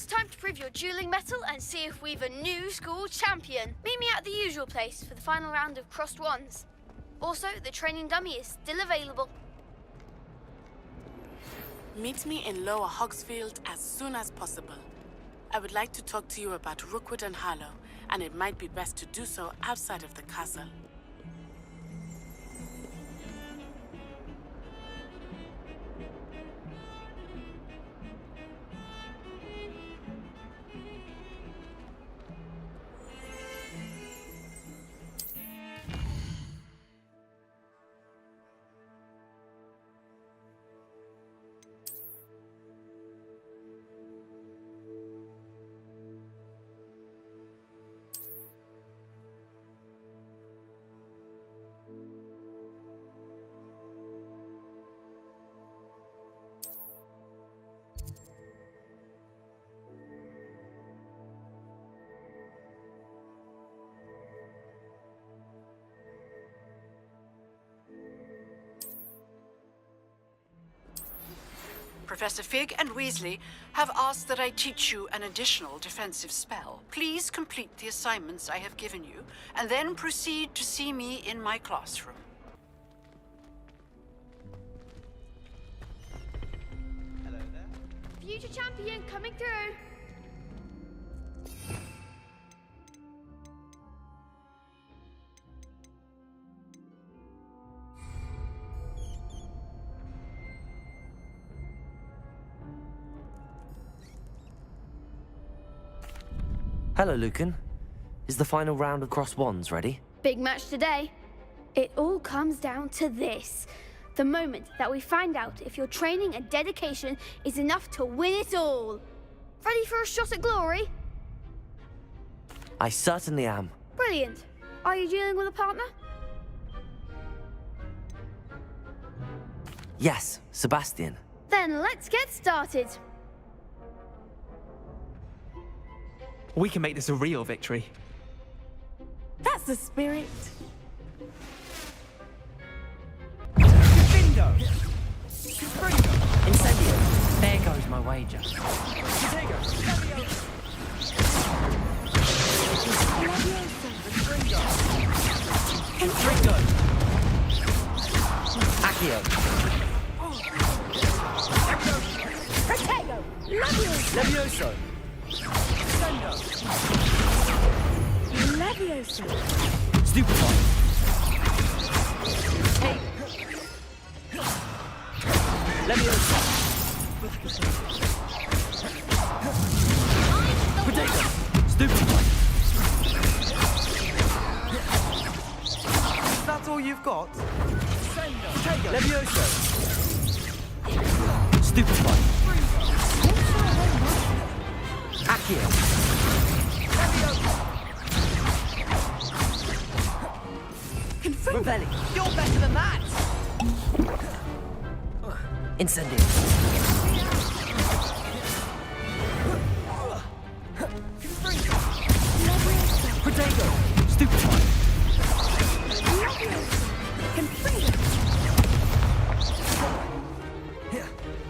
time to prove your dueling mettle and see if we've a new school champion. Meet me at the usual place for the final round of crossed wands. Also, the training dummy is still available. Meet me in Lower Hogsfield as soon as possible. I would like to talk to you about Rookwood and Harlow, and it might be best to do so outside of the castle. Professor Fig and Weasley have asked that I teach you an additional defensive spell. Please complete the assignments I have given you, and then proceed to see me in my classroom. Hello there. Future champion coming through. Hello, Lucan. Is the final round of Cross Wands ready? Big match today. It all comes down to this. The moment that we find out if your training and dedication is enough to win it all. Ready for a shot at glory? I certainly am. Brilliant. Are you dealing with a partner? Yes, Sebastian. Then let's get started. We can make this a real victory. That's the spirit. Bingo! Bingo! Incendio. There goes my wager. Potato! Ringo. Accio. Protego! Levioso. Leviosa! Stupefy. Hey. Leviosa. Potato. Stupefy. That's all you've got? Potato! Levioso. Stupefy. Accio. Revelli. You're better than that! Incendio. Potato. Stupefy.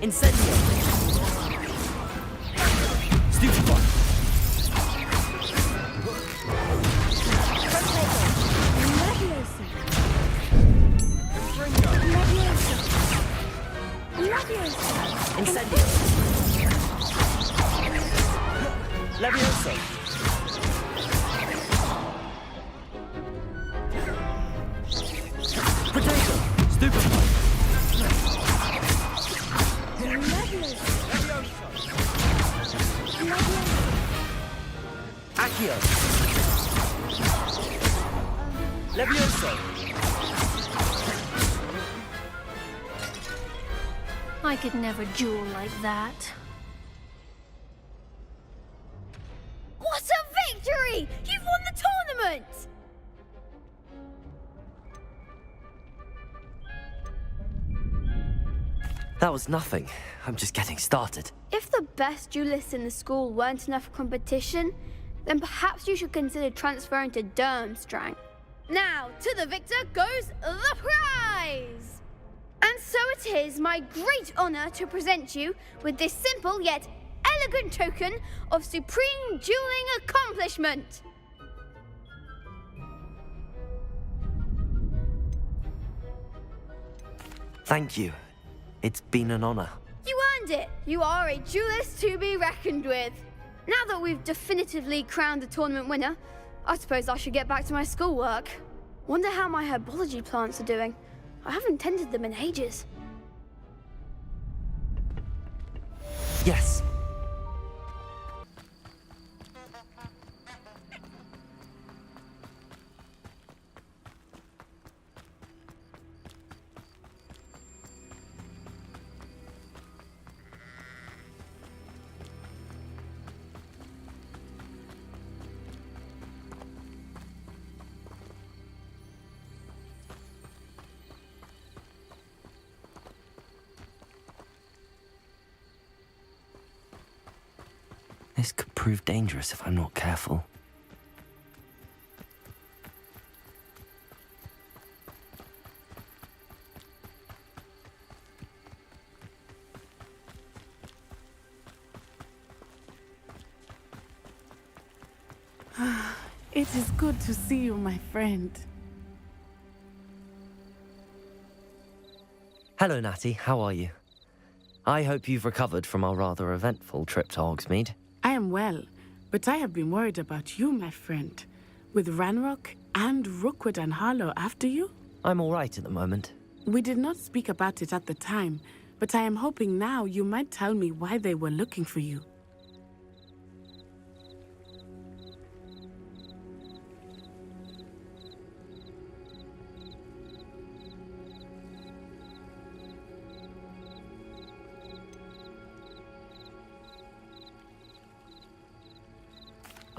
Incendio. Stupefy. Incendio. Levioso. Potato. Stupefy. Accio. Levioso. I could never duel like that. What a victory! You've won the tournament! That was nothing. I'm just getting started. If the best duelists in the school weren't enough for competition, then perhaps you should consider transferring to Durmstrang. Now, to the victor goes the prize! And so it is my great honor to present you with this simple yet elegant token of supreme dueling accomplishment. Thank you. It's been an honor. You earned it. You are a duelist to be reckoned with. Now that we've definitively crowned the tournament winner, I suppose I should get back to my schoolwork. Wonder how my herbology plants are doing. I haven't tended them in ages. Yes. This could prove dangerous if I'm not careful. It is good to see you, my friend. Hello, Natty. How are you? I hope you've recovered from our rather eventful trip to Hogsmeade. I am well, but I have been worried about you, my friend. With Ranrock and Rookwood and Harlow after you? I'm all right at the moment. We did not speak about it at the time, but I am hoping now you might tell me why they were looking for you.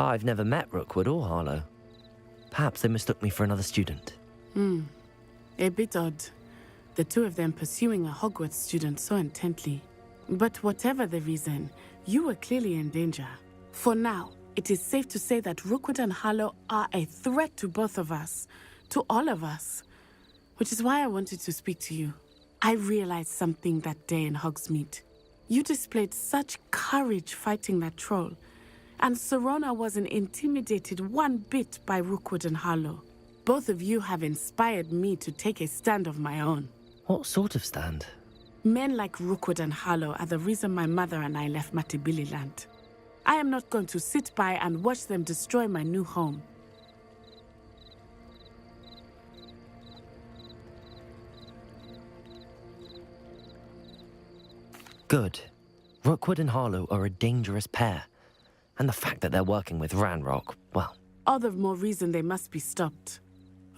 I've never met Rookwood or Harlow. Perhaps they mistook me for another student. A bit odd. The two of them pursuing a Hogwarts student so intently. But whatever the reason, you were clearly in danger. For now, it is safe to say that Rookwood and Harlow are a threat to both of us. To all of us. Which is why I wanted to speak to you. I realized something that day in Hogsmeade. You displayed such courage fighting that troll. And Serona wasn't intimidated one bit by Rookwood and Harlow. Both of you have inspired me to take a stand of my own. What sort of stand? Men like Rookwood and Harlow are the reason my mother and I left Matibili land. I am not going to sit by and watch them destroy my new home. Good. Rookwood and Harlow are a dangerous pair. And the fact that they're working with Ranrock, well... All the more reason they must be stopped.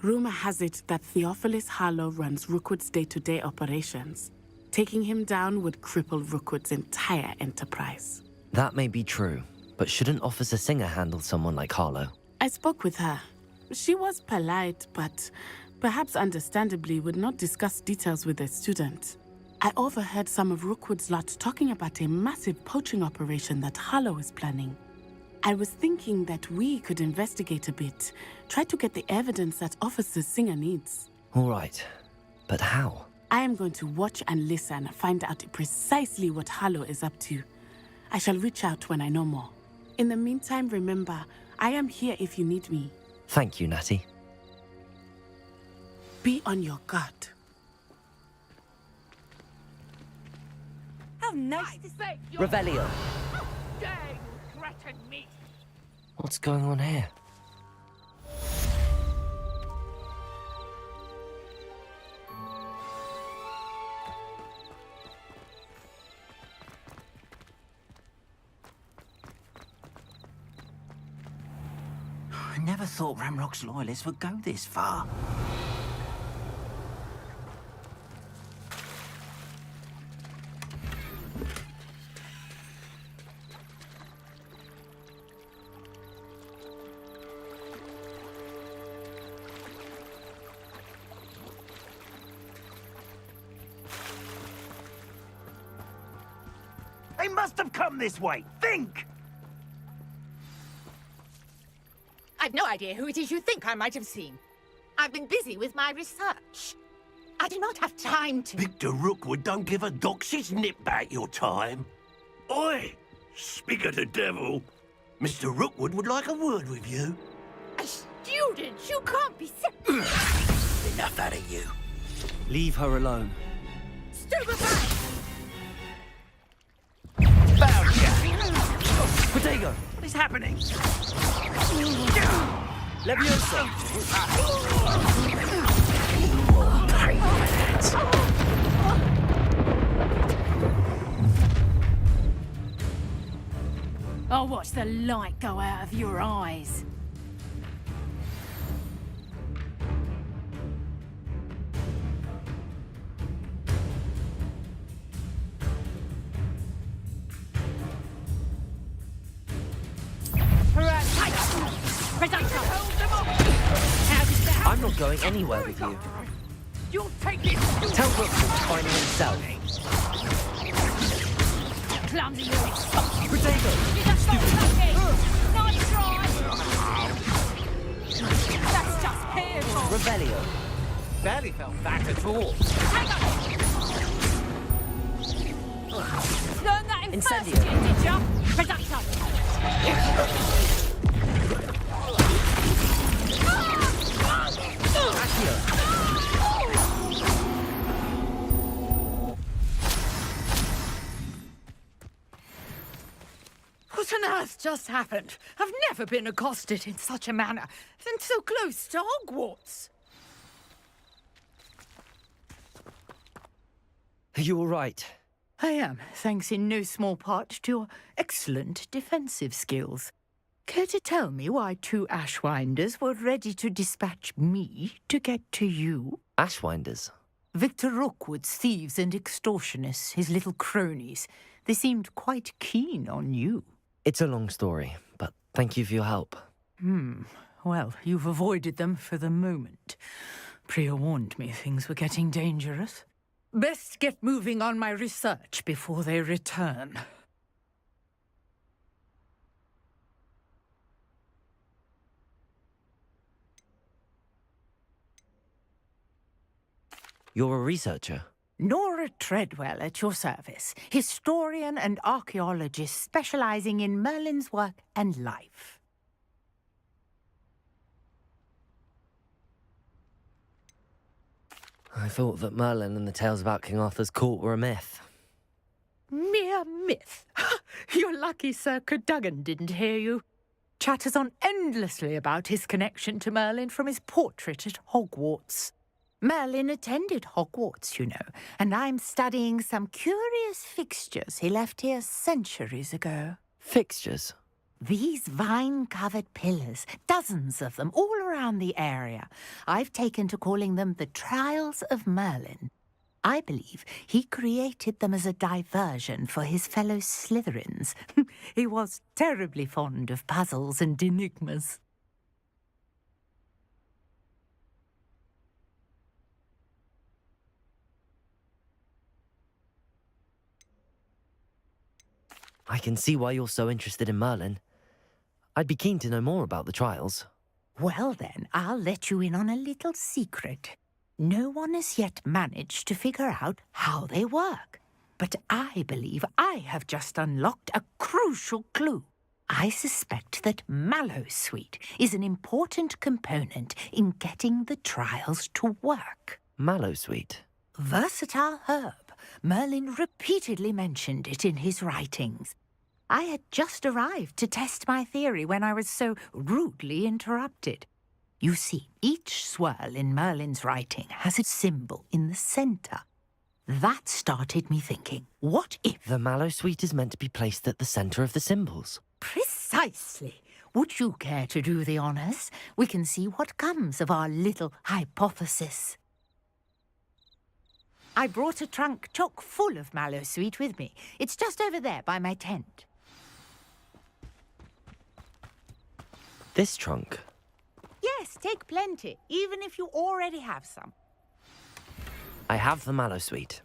Rumor has it that Theophilus Harlow runs Rookwood's day-to-day operations. Taking him down would cripple Rookwood's entire enterprise. That may be true, but shouldn't Officer Singer handle someone like Harlow? I spoke with her. She was polite, but perhaps understandably would not discuss details with a student. I overheard some of Rookwood's lot talking about a massive poaching operation that Harlow is planning. I was thinking that we could investigate a bit, try to get the evidence that Officer Singer needs. All right, but how? I am going to watch and listen, find out precisely what Harlow is up to. I shall reach out when I know more. In the meantime, remember, I am here if you need me. Thank you, Natty. Be on your guard. How nice to say Revelio. How dare you threaten me? What's going on here? I never thought Ramrock's loyalists would go this far. They must have come this way. Think! I've no idea who it is you think I might have seen. I've been busy with my research. I do not have time to... Victor Rookwood don't give a doxy's nip back your time. Oi! Speak of the devil. Mr. Rookwood would like a word with you. A student? You can't be Enough out of you. Leave her alone. Stupefy! Potato! What is happening? Leviosa! I'll watch the light go out of your eyes. I'm not going anywhere with you. You'll take this. Tell Rookwood to find him himself. Clumsy yours. Potato! Nice try. That's just painful. Revelio. Barely felt that at all. Learn that in Incendio. first year, did ya? Production. What on earth just happened? I've never been accosted in such a manner, and so close to Hogwarts. Are you all right? I am, thanks in no small part to your excellent defensive skills. Care to tell me why 2 Ashwinders were ready to dispatch me to get to you? Ashwinders. Victor Rookwood's thieves and extortionists, his little cronies. They seemed quite keen on you. It's a long story, but thank you for your help. Well, you've avoided them for the moment. Priya warned me things were getting dangerous. Best get moving on my research before they return. You're a researcher? Nora Treadwell at your service, historian and archaeologist specializing in Merlin's work and life. I thought that Merlin and the tales about King Arthur's court were a myth. Mere myth. You're lucky Sir Cadogan didn't hear you. Chatters on endlessly about his connection to Merlin from his portrait at Hogwarts. Merlin attended Hogwarts, you know, and I'm studying some curious fixtures he left here centuries ago. Fixtures? These vine-covered pillars, dozens of them, all around the area. I've taken to calling them the Trials of Merlin. I believe he created them as a diversion for his fellow Slytherins. He was terribly fond of puzzles and enigmas. I can see why you're so interested in Merlin. I'd be keen to know more about the trials. Well then, I'll let you in on a little secret. No one has yet managed to figure out how they work. But I believe I have just unlocked a crucial clue. I suspect that Mallowsweet is an important component in getting the trials to work. Mallowsweet? Versatile herb. Merlin repeatedly mentioned it in his writings. I had just arrived to test my theory when I was so rudely interrupted. You see, each swirl in Merlin's writing has a symbol in the centre. That started me thinking, what if... The Mallowsweet is meant to be placed at the centre of the symbols. Precisely. Would you care to do the honours? We can see what comes of our little hypothesis. I brought a trunk chock full of Mallowsweet with me. It's just over there by my tent. This trunk? Yes, take plenty, even if you already have some. I have the Mallowsweet.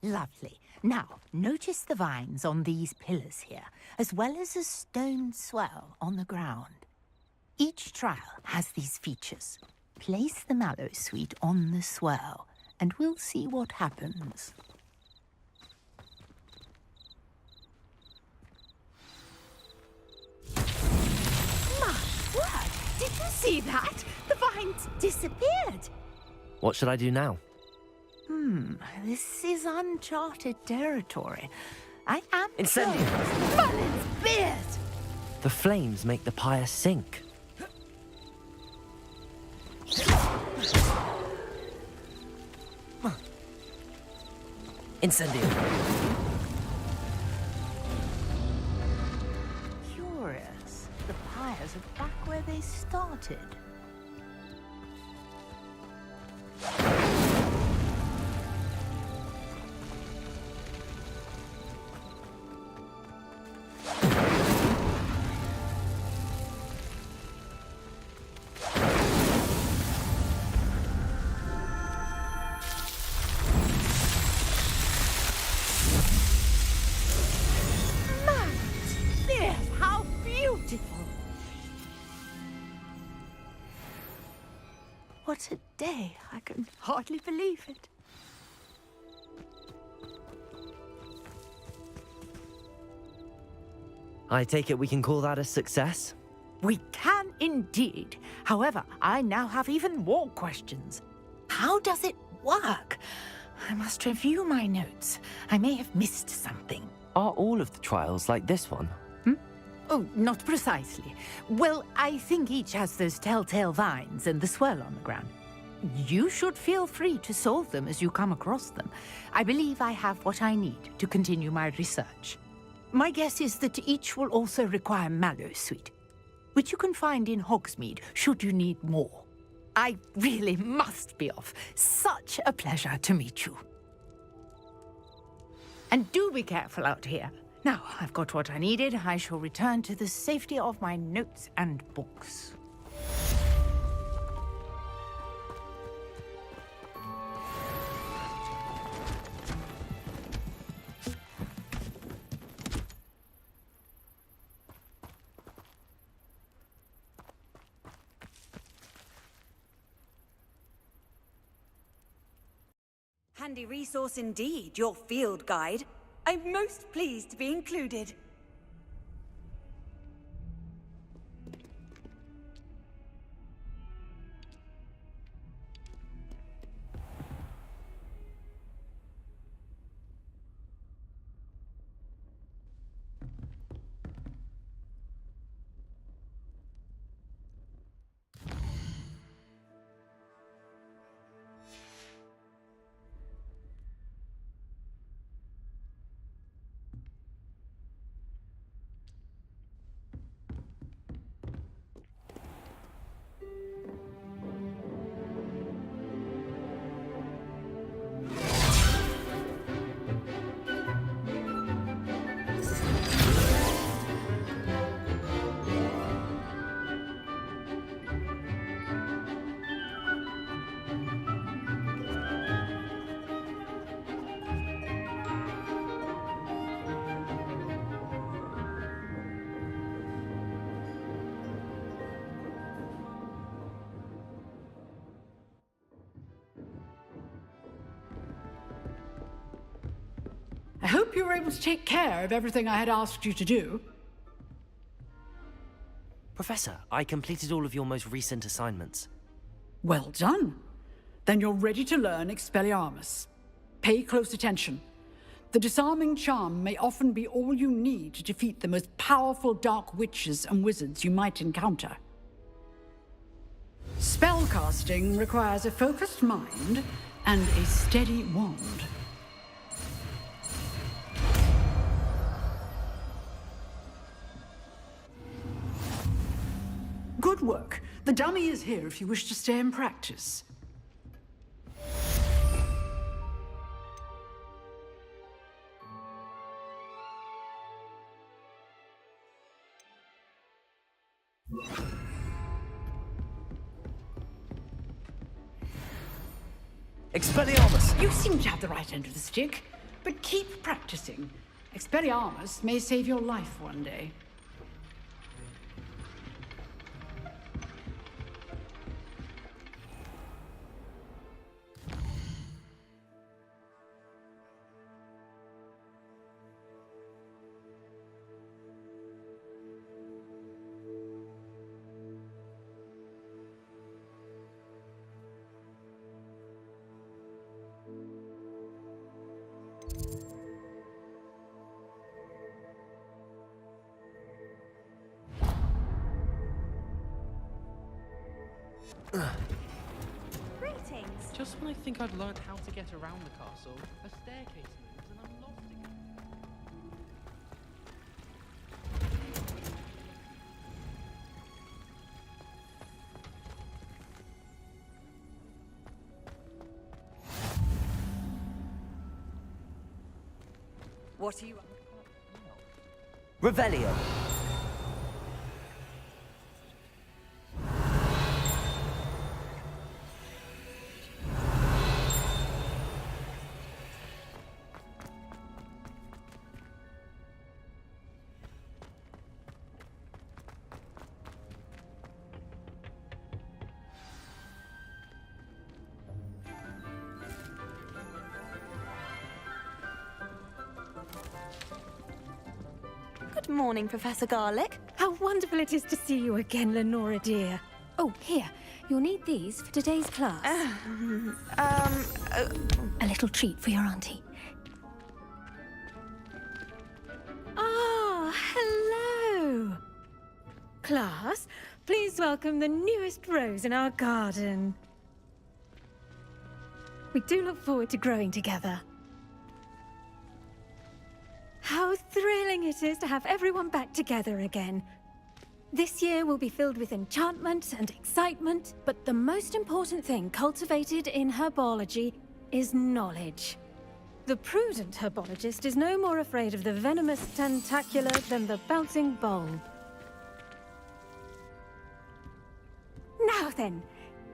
Lovely. Now, notice the vines on these pillars here, as well as a stone swell on the ground. Each trial has these features. Place the Mallowsweet on the swell, and we'll see what happens. See that? The vines disappeared. What should I do now? This is uncharted territory. I am Incendio! Merlin's beard! The flames make the pyre sink. Incendio! Curious. The pyres are back where they started. How beautiful! What a day! I can hardly believe it. I take it we can call that a success? We can indeed. However, I now have even more questions. How does it work? I must review my notes. I may have missed something. Are all of the trials like this one? Oh, not precisely. Well, I think each has those telltale vines and the swirl on the ground. You should feel free to solve them as you come across them. I believe I have what I need to continue my research. My guess is that each will also require Mallowsweet, which you can find in Hogsmeade should you need more. I really must be off. Such a pleasure to meet you. And do be careful out here. Now, I've got what I needed. I shall return to the safety of my notes and books. Handy resource indeed, your field guide. I'm most pleased to be included. I hope you were able to take care of everything I had asked you to do. Professor, I completed all of your most recent assignments. Well done. Then you're ready to learn Expelliarmus. Pay close attention. The disarming charm may often be all you need to defeat the most powerful dark witches and wizards you might encounter. Spellcasting requires a focused mind and a steady wand. Good work. The dummy is here if you wish to stay and practice. Expelliarmus! You seem to have the right end of the stick, but keep practicing. Expelliarmus may save your life one day. Greetings. Just when I think I've learned how to get around the castle, a staircase moves and I'm lost again. What are you... Revelio. Good morning, Professor Garlic. How wonderful it is to see you again, Lenora dear. Oh, here. You'll need these for today's class. A little treat for your auntie. Ah, hello. Class, please welcome the newest rose in our garden. We do look forward to growing together. How thrilling it is to have everyone back together again. This year will be filled with enchantment and excitement, but the most important thing cultivated in herbology is knowledge. The prudent herbologist is no more afraid of the venomous tentacular than the bouncing bulb. Now then,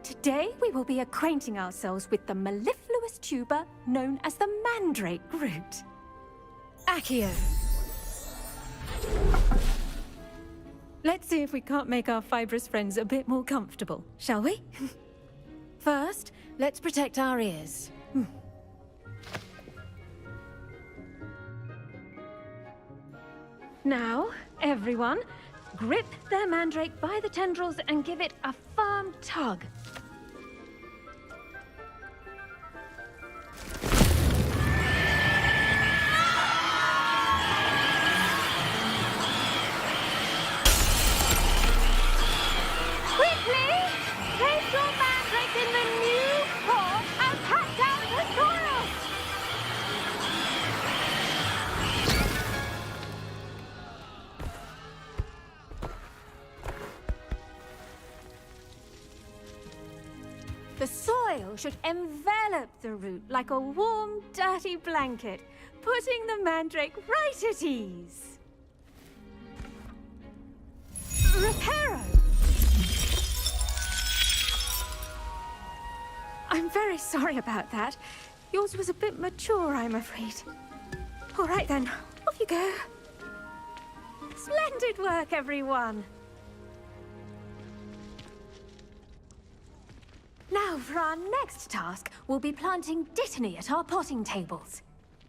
today we will be acquainting ourselves with the mellifluous tuber known as the mandrake root. Accio. Let's see if we can't make our fibrous friends a bit more comfortable, shall we? First, let's protect our ears. Now, everyone, grip their mandrake by the tendrils and give it a firm tug. The soil should envelop the root like a warm, dirty blanket, putting the mandrake right at ease. Reparo! I'm very sorry about that. Yours was a bit mature, I'm afraid. All right then, off you go. Splendid work, everyone. Now, for our next task, we'll be planting Dittany at our potting tables.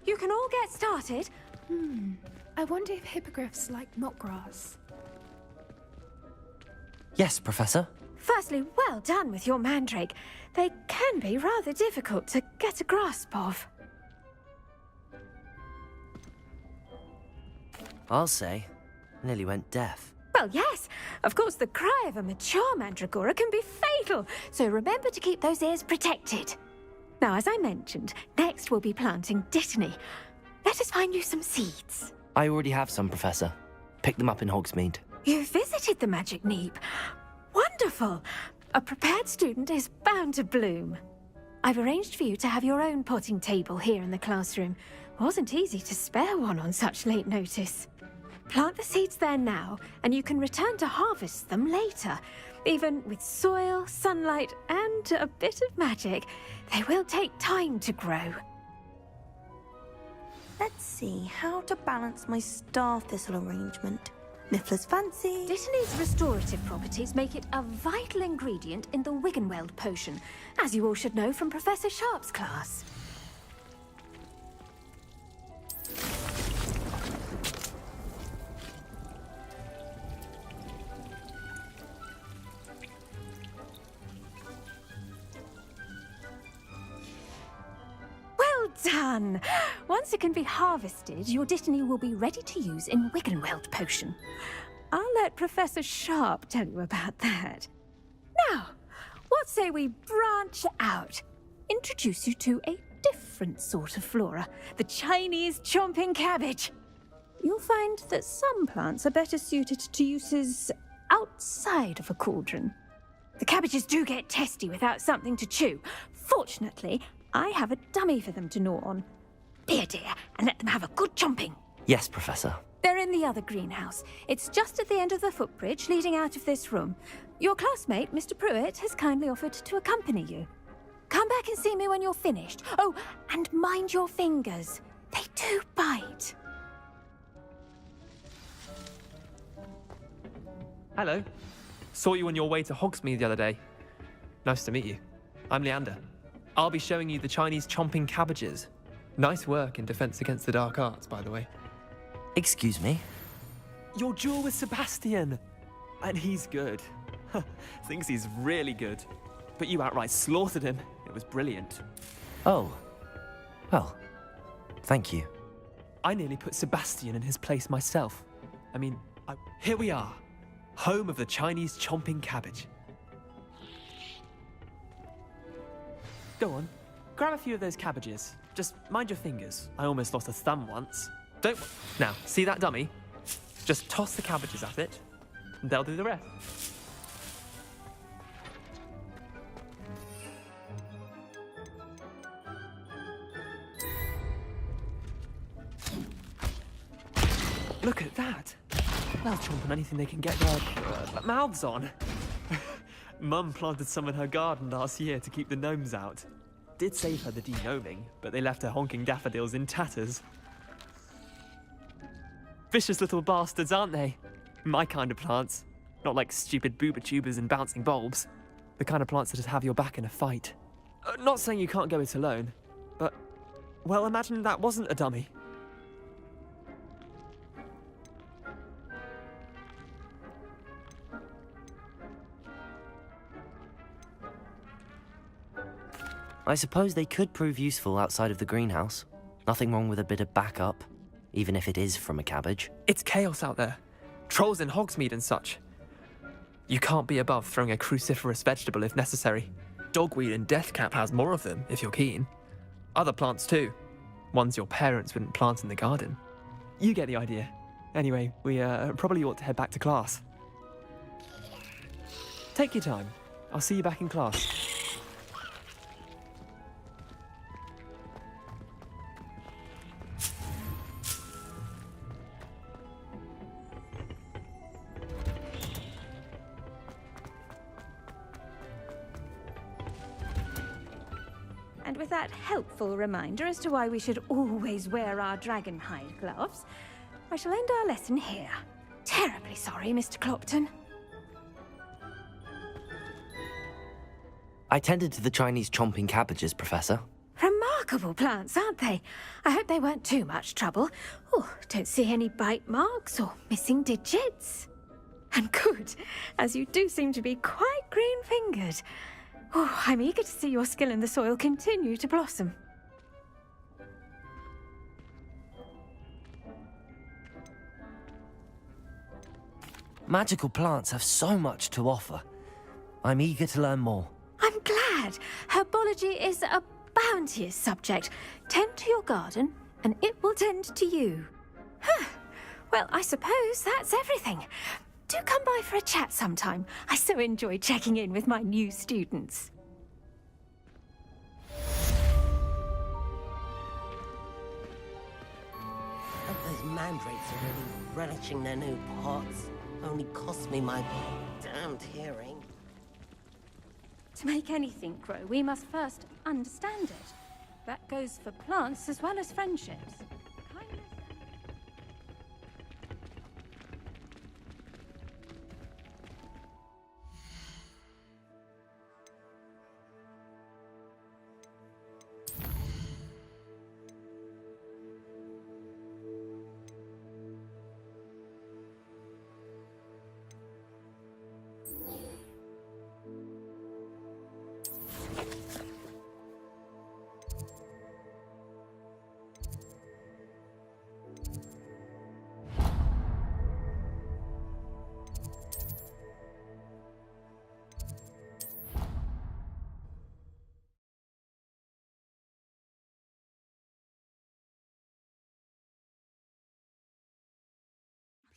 You can all get started. I wonder if hippogriffs like knotgrass. Yes, Professor. Firstly, well done with your mandrake. They can be rather difficult to get a grasp of. I'll say, nearly went deaf. Well, yes. Of course, the cry of a mature mandragora can be fatal, so remember to keep those ears protected. Now, as I mentioned, next we'll be planting Dittany. Let us find you some seeds. I already have some, Professor. Pick them up in Hogsmeade. You visited the Magic Neep. Wonderful. A prepared student is bound to bloom. I've arranged for you to have your own potting table here in the classroom. Wasn't easy to spare one on such late notice. Plant the seeds there now, and you can return to harvest them later. Even with soil, sunlight, and a bit of magic, they will take time to grow. Let's see how to balance my star thistle arrangement. Miffler's fancy. Dittany's restorative properties make it a vital ingredient in the Wiggenweld potion, as you all should know from Professor Sharp's class. Well done! Once it can be harvested, your Dittany will be ready to use in Wiggenweld potion. I'll let Professor Sharp tell you about that. Now, what say we branch out? Introduce you to a different sort of flora, the Chinese chomping cabbage. You'll find that some plants are better suited to uses outside of a cauldron. The cabbages do get testy without something to chew. Fortunately, I have a dummy for them to gnaw on. Be a dear and let them have a good chomping. Yes, Professor. They're in the other greenhouse. It's just at the end of the footbridge leading out of this room. Your classmate, Mr. Pruitt, has kindly offered to accompany you. Come back and see me when you're finished. Oh, and mind your fingers. They do bite. Hello. Saw you on your way to Hogsmeade the other day. Nice to meet you. I'm Leander. I'll be showing you the Chinese chomping cabbages. Nice work in Defense Against the Dark Arts, by the way. Excuse me? Your duel with Sebastian! And he's good. Thinks he's really good. But you outright slaughtered him. It was brilliant. Oh. Well, thank you. I nearly put Sebastian in his place myself. I mean, here we are. Home of the Chinese chomping cabbage. Go on, grab a few of those cabbages. Just mind your fingers. I almost lost a thumb once. Now, see that dummy? Just toss the cabbages at it, and they'll do the rest. Look at that. They'll chomp on anything they can get their mouths on. Mum planted some in her garden last year to keep the gnomes out. Did save her the de-gnoming, but they left her honking daffodils in tatters. Vicious little bastards, aren't they? My kind of plants. Not like stupid booba tubers and bouncing bulbs. The kind of plants that just have your back in a fight. Not saying you can't go it alone, but, well, imagine that wasn't a dummy. I suppose they could prove useful outside of the greenhouse. Nothing wrong with a bit of backup, even if it is from a cabbage. It's chaos out there. Trolls in Hogsmeade and such. You can't be above throwing a cruciferous vegetable if necessary. Dogweed and deathcap has more of them, if you're keen. Other plants too. Ones your parents wouldn't plant in the garden. You get the idea. Anyway, we probably ought to head back to class. Take your time. I'll see you back in class. And with that helpful reminder as to why we should always wear our dragon hide gloves, I shall end our lesson here. Terribly sorry, Mr. Clopton. I tended to the Chinese chomping cabbages, Professor. Remarkable plants, aren't they? I hope they weren't too much trouble. Oh, don't see any bite marks or missing digits. And good, as you do seem to be quite green-fingered. Oh, I'm eager to see your skill in the soil continue to blossom. Magical plants have so much to offer. I'm eager to learn more. I'm glad. Herbology is a bounteous subject. Tend to your garden, and it will tend to you. Well, I suppose that's everything. Do come by for a chat sometime. I so enjoy checking in with my new students. Those mandrakes are really relishing their new pots. Only cost me my damned hearing. To make anything grow, we must first understand it. That goes for plants as well as friendships.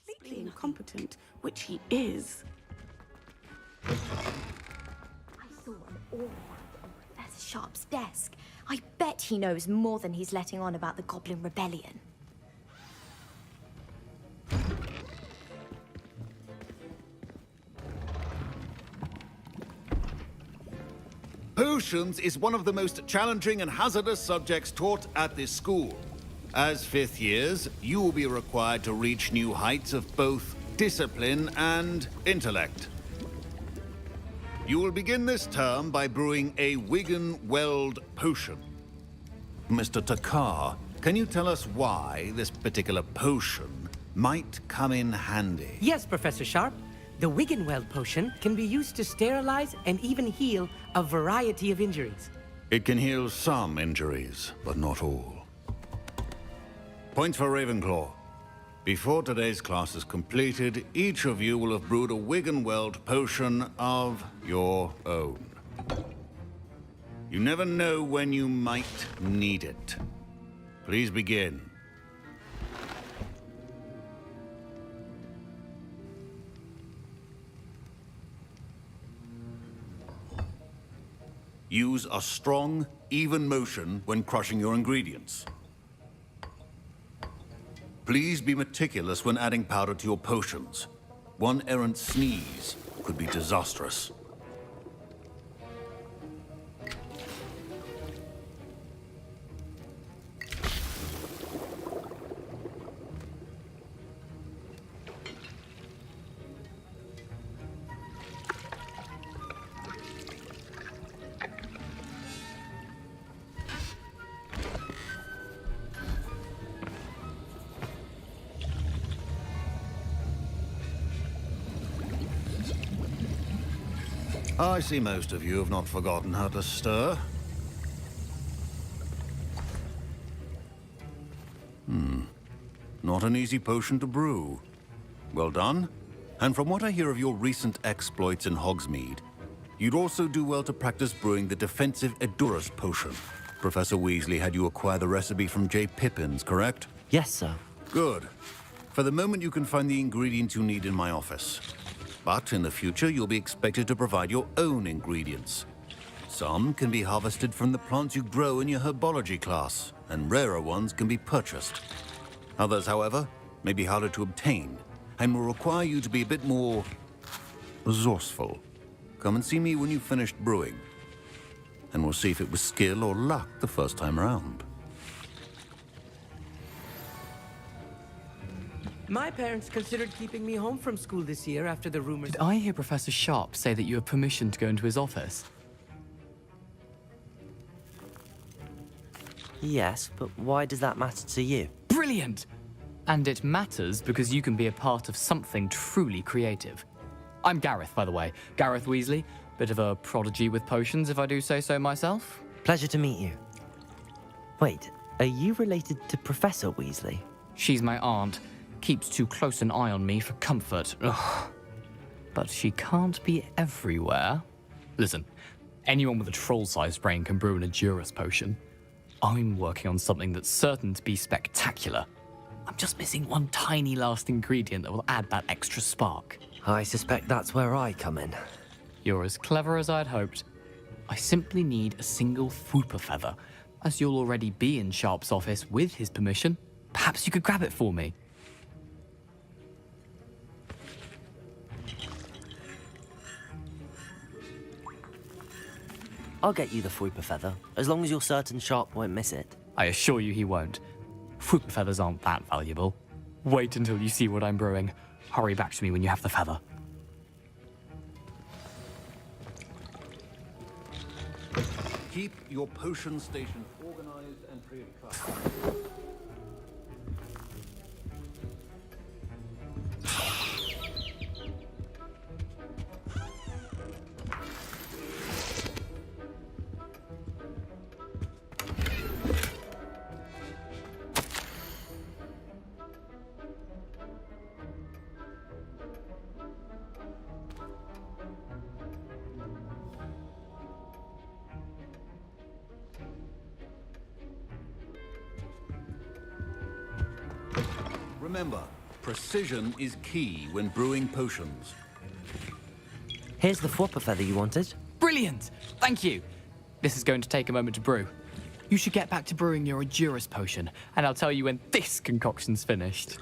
completely incompetent, which he is. I saw an all on Professor Sharp's desk. I bet he knows more than he's letting on about the Goblin Rebellion. Potions is one of the most challenging and hazardous subjects taught at this school. As fifth years, you will be required to reach new heights of both discipline and intellect. You will begin this term by brewing a Wiggen-Weld potion. Mr. Takar, can you tell us why this particular potion might come in handy? Yes, Professor Sharp. The Wiggen-Weld potion can be used to sterilize and even heal a variety of injuries. It can heal some injuries, but not all. Points for Ravenclaw. Before today's class is completed, each of you will have brewed a Wiggen-Weld potion of your own. You never know when you might need it. Please begin. Use a strong, even motion when crushing your ingredients. Please be meticulous when adding powder to your potions. One errant sneeze could be disastrous. I see most of you have not forgotten how to stir. Not an easy potion to brew. Well done. And from what I hear of your recent exploits in Hogsmeade, you'd also do well to practice brewing the defensive Edurus potion. Professor Weasley had you acquire the recipe from J. Pippin's, correct? Yes, sir. Good. For the moment, you can find the ingredients you need in my office. But in the future, you'll be expected to provide your own ingredients. Some can be harvested from the plants you grow in your herbology class, and rarer ones can be purchased. Others, however, may be harder to obtain, and will require you to be a bit more resourceful. Come and see me when you've finished brewing, and we'll see if it was skill or luck the first time around. My parents considered keeping me home from school this year after the rumors. Did I hear Professor Sharp say that you have permission to go into his office? Yes, but why does that matter to you? Brilliant! And it matters because you can be a part of something truly creative. I'm Gareth, by the way. Gareth Weasley. Bit of a prodigy with potions, if I do say so myself. Pleasure to meet you. Wait, are you related to Professor Weasley? She's my aunt. Keeps too close an eye on me for comfort. Ugh. But she can't be everywhere. Listen, anyone with a troll-sized brain can brew an Edurus potion. I'm working on something that's certain to be spectacular. I'm just missing one tiny last ingredient that will add that extra spark. I suspect that's where I come in. You're as clever as I'd hoped. I simply need a single Fwooper feather. As you'll already be in Sharp's office with his permission, perhaps you could grab it for me. I'll get you the Fwooper feather, as long as you're certain Sharp won't miss it. I assure you he won't. Fwooper feathers aren't that valuable. Wait until you see what I'm brewing. Hurry back to me when you have the feather. Keep your potion station organized and free of clutter. Remember, Precision is key when brewing potions. Here's the flopper feather you wanted. Brilliant! Thank you. This is going to take a moment to brew. You should get back to brewing your Edurus potion, and I'll tell you when this concoction's finished.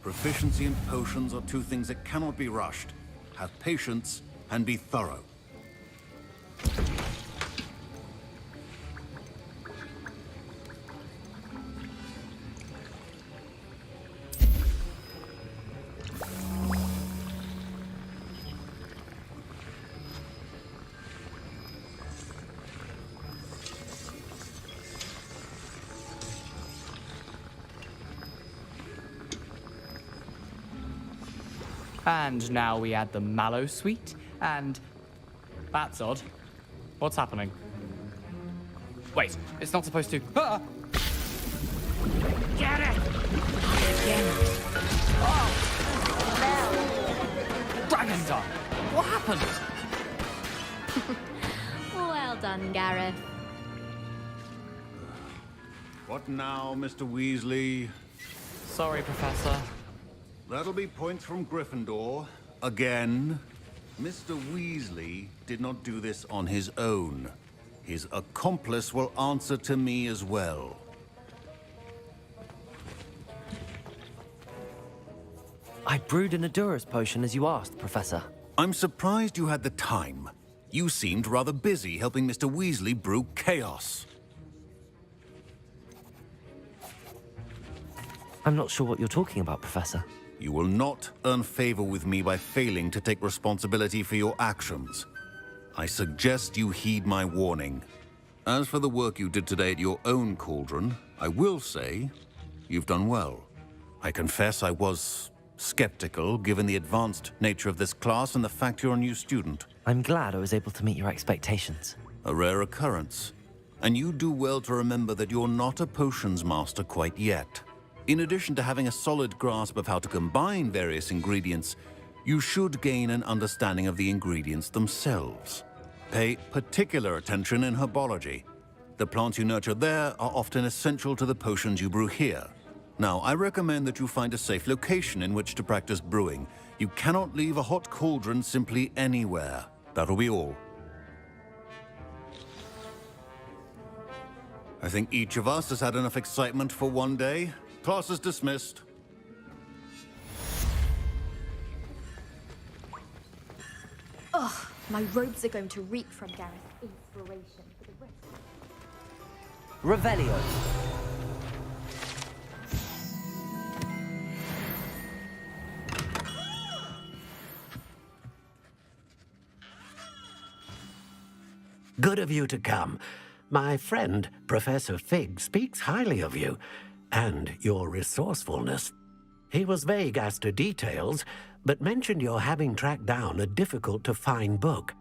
Proficiency and potions are two things that cannot be rushed. Have patience and be thorough. And now we add the mallow sweet, and... That's odd. What's happening? Wait, it's not supposed to... Ah! Get it! Dragon Dog! What happened? Well done, Gareth. What now, Mr. Weasley? Sorry, Professor. That'll be points from Gryffindor. Again. Mr. Weasley did not do this on his own. His accomplice will answer to me as well. I brewed an Edurus potion as you asked, Professor. I'm surprised you had the time. You seemed rather busy helping Mr. Weasley brew chaos. I'm not sure what you're talking about, Professor. You will not earn favor with me by failing to take responsibility for your actions. I suggest you heed my warning. As for the work you did today at your own cauldron, I will say you've done well. I confess I was skeptical, given the advanced nature of this class and the fact you're a new student. I'm glad I was able to meet your expectations. A rare occurrence. And you do well to remember that you're not a potions master quite yet. In addition to having a solid grasp of how to combine various ingredients, you should gain an understanding of the ingredients themselves. Pay particular attention in herbology. The plants you nurture there are often essential to the potions you brew here. Now, I recommend that you find a safe location in which to practice brewing. You cannot leave a hot cauldron simply anywhere. That'll be all. I think each of us has had enough excitement for one day. Class is dismissed. Ugh, my robes are going to reek from Gareth's inspiration for the rest. Revelio. Good of you to come. My friend, Professor Fig, speaks highly of you, and your resourcefulness. He was vague as to details, but mentioned your having tracked down a difficult-to-find book.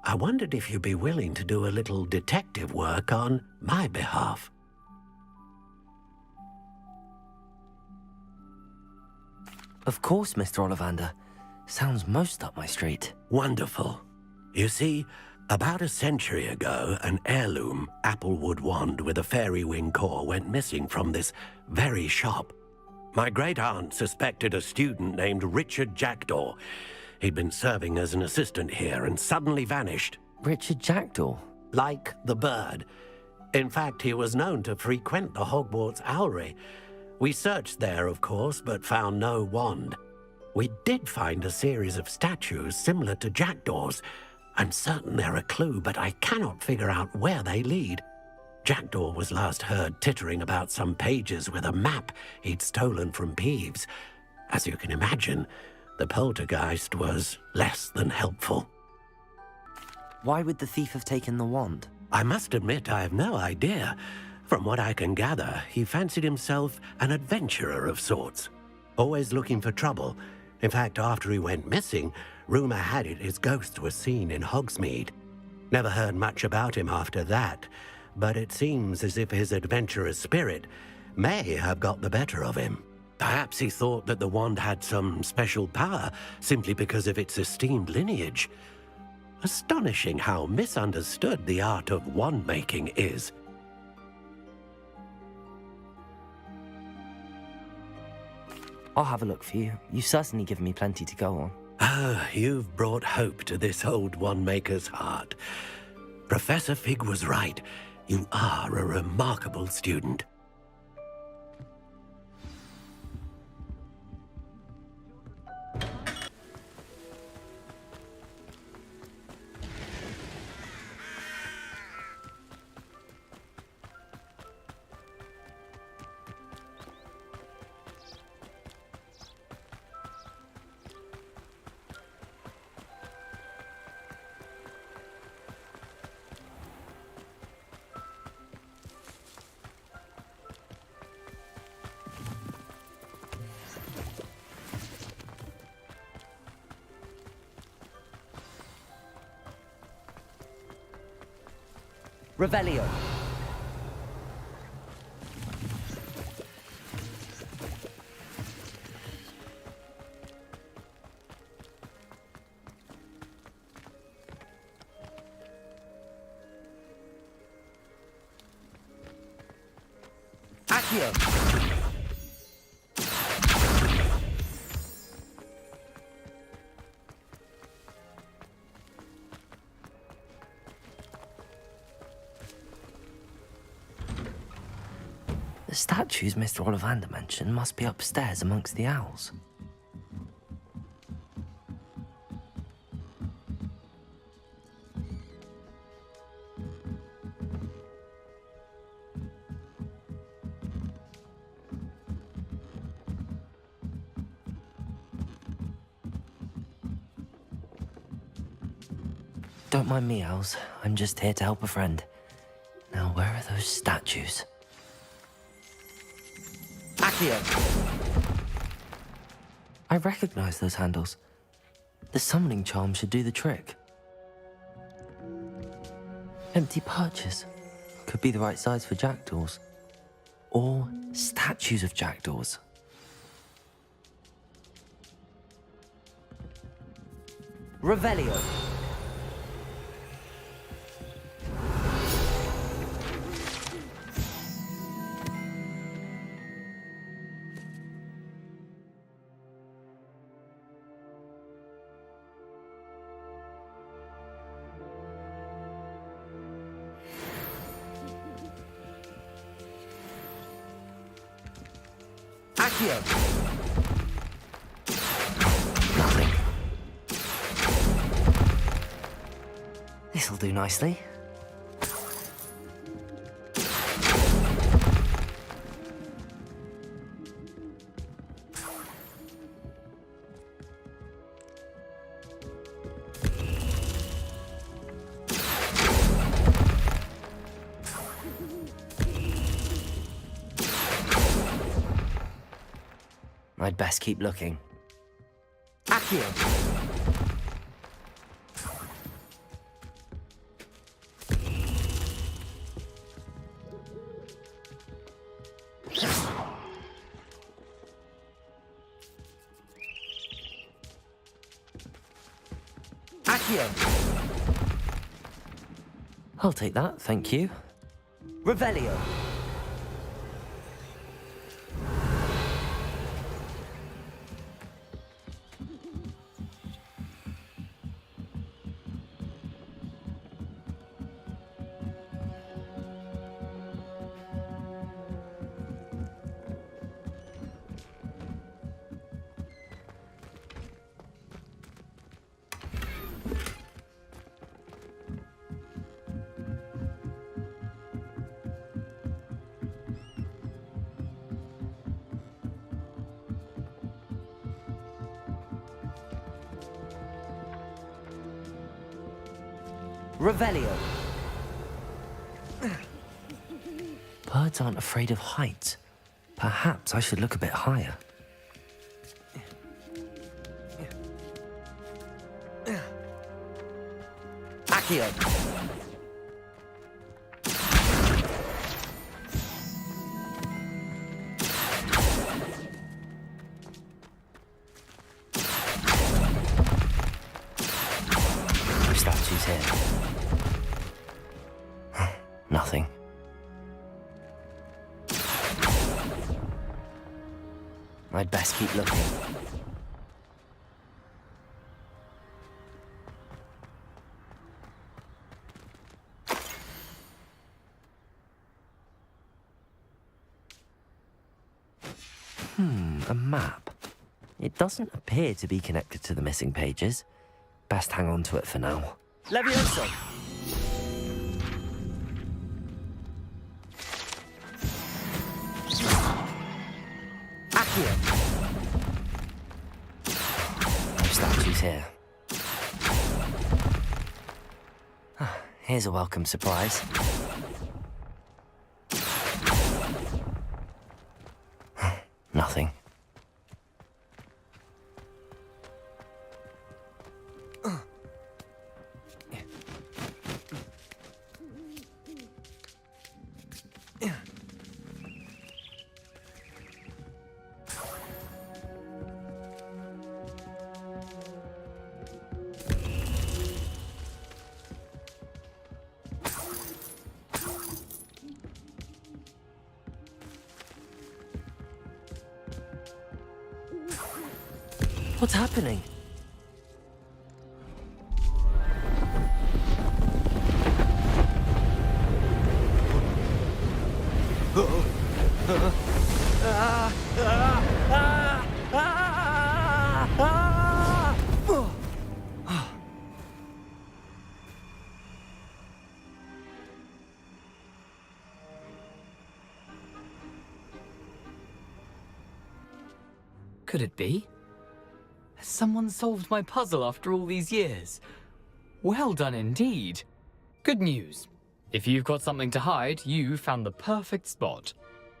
I wondered if you'd be willing to do a little detective work on my behalf. Of course, Mr. Ollivander. Sounds most up my street. Wonderful. You see, about a century ago, an heirloom applewood wand with a fairy wing core went missing from this very shop. My great-aunt suspected a student named Richard Jackdaw. He'd been serving as an assistant here and suddenly vanished. Richard Jackdaw? Like the bird. In fact, he was known to frequent the Hogwarts Owlery. We searched there, of course, but found no wand. We did find a series of statues similar to Jackdaw's. I'm certain they're a clue, but I cannot figure out where they lead. Jackdaw was last heard tittering about some pages with a map he'd stolen from Peeves. As you can imagine, the poltergeist was less than helpful. Why would the thief have taken the wand? I must admit I have no idea. From what I can gather, he fancied himself an adventurer of sorts. Always looking for trouble. In fact, after he went missing, rumor had it his ghost was seen in Hogsmeade. Never heard much about him after that, but it seems as if his adventurous spirit may have got the better of him. Perhaps he thought that the wand had some special power simply because of its esteemed lineage. Astonishing how misunderstood the art of wand-making is. I'll have a look for you. You've certainly given me plenty to go on. Ah, you've brought hope to this old one-maker's heart. Professor Fig was right. You are a remarkable student. Revelio. Accio. The statues Mr. Ollivander mentioned must be upstairs amongst the owls. Don't mind me, owls. I'm just here to help a friend. Now, where are those statues? Accio! I recognize those handles. The summoning charm should do the trick. Empty perches. Could be the right size for jackdaws. Or statues of jackdaws. Revelio. Accio. Nothing. This'll do nicely. I'd best keep looking. Accio! Accio! I'll take that, thank you. Revelio! Revelio. Birds aren't afraid of heights. Perhaps I should look a bit higher. Accio. No statues here. Nothing. I'd best keep looking. A map. It doesn't appear to be connected to the missing pages. Best hang on to it for now. Levioso! Accio! No statues here. Here's a welcome surprise. Nothing. What's happening? Could it be? Has someone solved my puzzle after all these years? Well done indeed. Good news. If you've got something to hide, you found the perfect spot.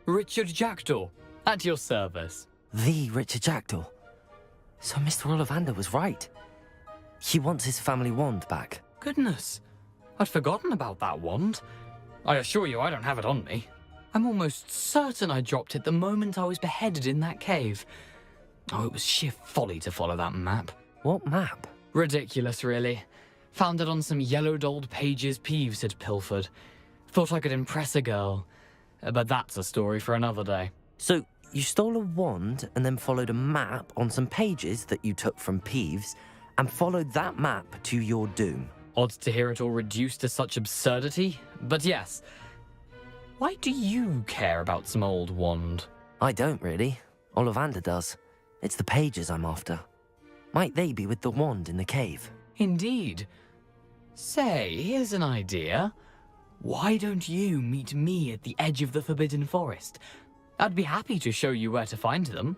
Richard Jackdaw, at your service. The Richard Jackdaw. So Mr. Ollivander was right. He wants his family wand back. Goodness, I'd forgotten about that wand. I assure you I don't have it on me. I'm almost certain I dropped it the moment I was beheaded in that cave. Oh, it was sheer folly to follow that map. What map? Ridiculous, really. Found it on some yellowed old pages Peeves had pilfered. Thought I could impress a girl. But that's a story for another day. So, you stole a wand and then followed a map on some pages that you took from Peeves and followed that map to your doom. Odd to hear it all reduced to such absurdity, but yes. Why do you care about some old wand? I don't really. Ollivander does. It's the pages I'm after. Might they be with the wand in the cave? Indeed. Say, here's an idea. Why don't you meet me at the edge of the Forbidden Forest? I'd be happy to show you where to find them.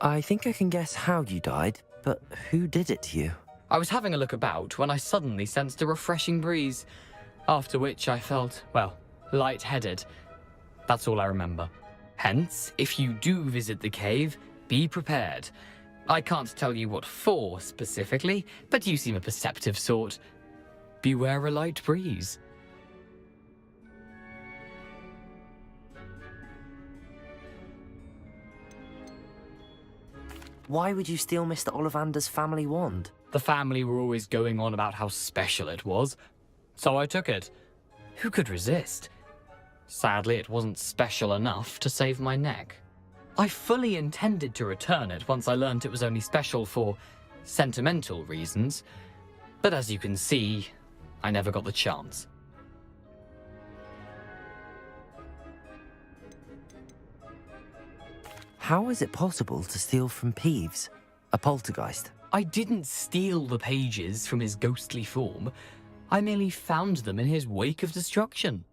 I think I can guess how you died, but who did it to you? I was having a look about when I suddenly sensed a refreshing breeze, after which I felt, well, lightheaded. That's all I remember. Hence, if you do visit the cave, be prepared. I can't tell you what for specifically, but you seem a perceptive sort. Beware a light breeze. Why would you steal Mr. Ollivander's family wand? The family were always going on about how special it was, so I took it. Who could resist? Sadly, it wasn't special enough to save my neck. I fully intended to return it once I learned it was only special for sentimental reasons, but as you can see, I never got the chance. How is it possible to steal from Peeves, a poltergeist? I didn't steal the pages from his ghostly form. I merely found them in his wake of destruction.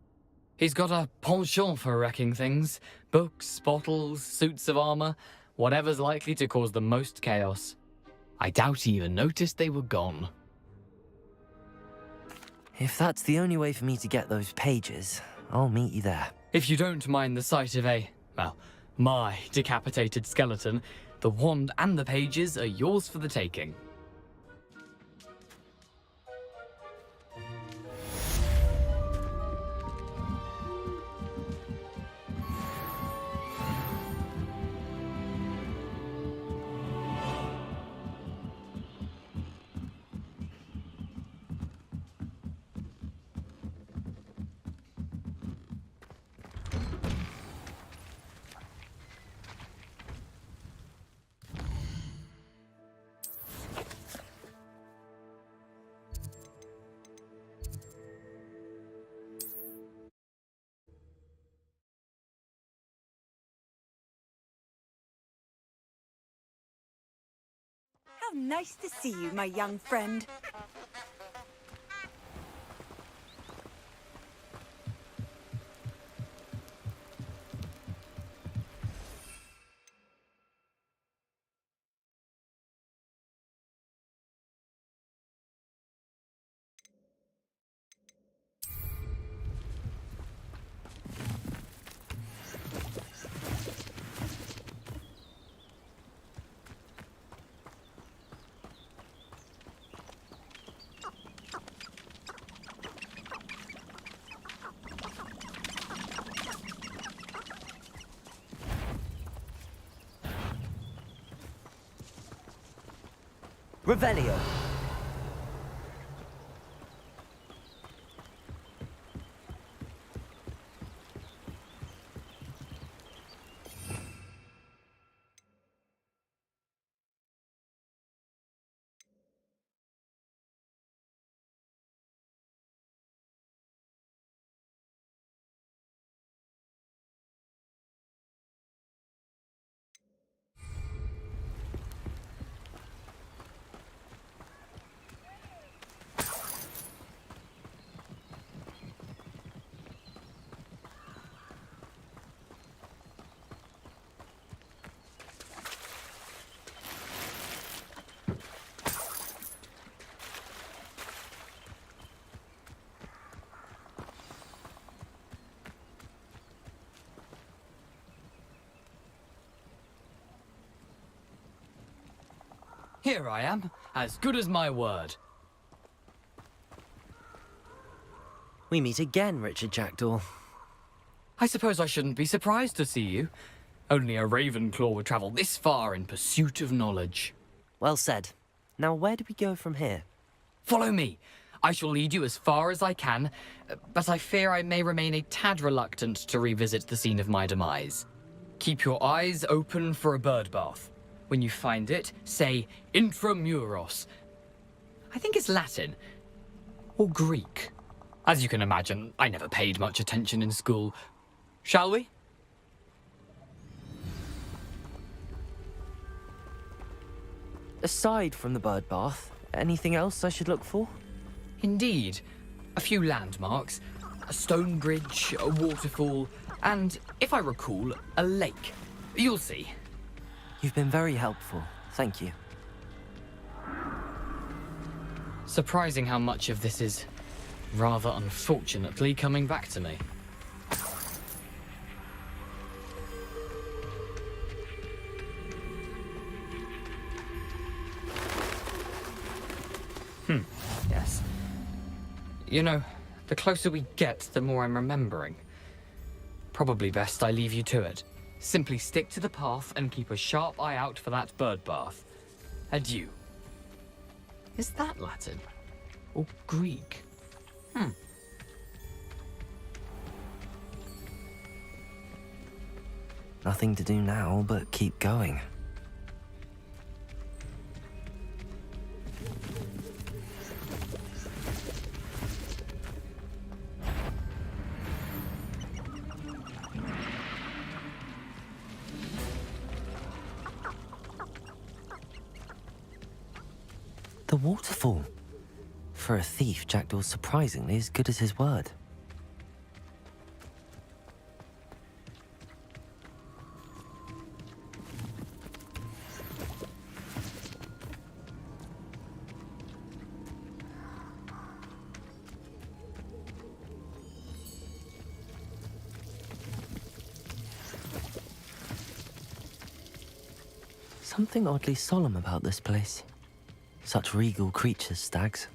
He's got a penchant for wrecking things. Books, bottles, suits of armor, whatever's likely to cause the most chaos. I doubt he even noticed they were gone. If that's the only way for me to get those pages, I'll meet you there. If you don't mind the sight of my decapitated skeleton, the wand and the pages are yours for the taking. nice to see you, my young friend. Revelio. Here I am, as good as my word. We meet again, Richard Jackdaw. I suppose I shouldn't be surprised to see you. Only a Ravenclaw would travel this far in pursuit of knowledge. Well said. Now where do we go from here? Follow me. I shall lead you as far as I can, but I fear I may remain a tad reluctant to revisit the scene of my demise. Keep your eyes open for a bird bath. When you find it, say intramuros. I think it's Latin. Or Greek. As you can imagine, I never paid much attention in school. Shall we? Aside from the bird bath, anything else I should look for? Indeed. A few landmarks, a stone bridge, a waterfall, and, if I recall, a lake. You'll see. You've been very helpful. Thank you. Surprising how much of this is, rather unfortunately, coming back to me. Yes. You know, the closer we get, the more I'm remembering. Probably best I leave you to it. Simply stick to the path and keep a sharp eye out for that bird bath. Adieu. Is that Latin? Or Greek? Nothing to do now but keep going. The waterfall. For a thief, Jackdaw's surprisingly as good as his word. Something oddly solemn about this place. Such regal creatures, stags.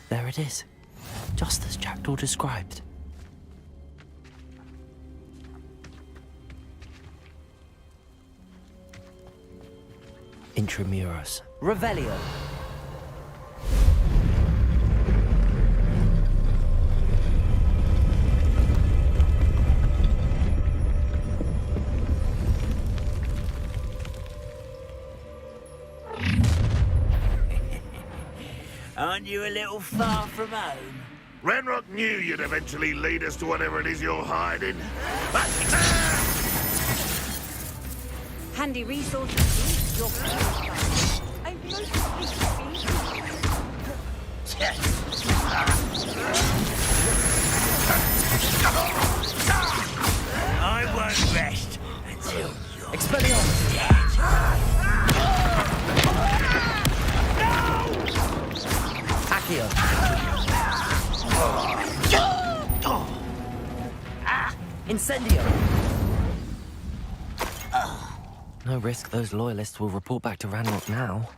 There it is, just as Jackdaw described. Intramuros. Revelio. Aren't you a little far from home? Ranrock knew you'd eventually lead us to whatever it is you're hiding. But Handy resource indeed, your field guide. I'm most pleased to be I won't rest until you're Expelliarmus! Accio! Incendio! No risk those loyalists will report back to Ranrock now.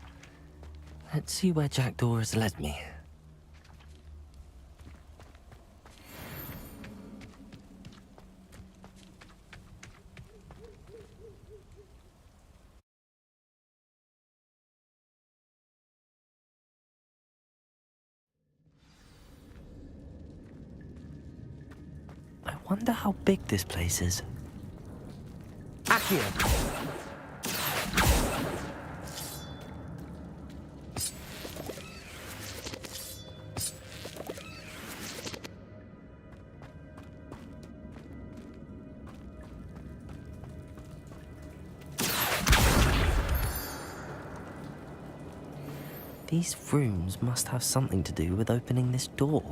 Let's see where Jackdaw has led me. I wonder how big this place is. Accio! These rooms must have something to do with opening this door.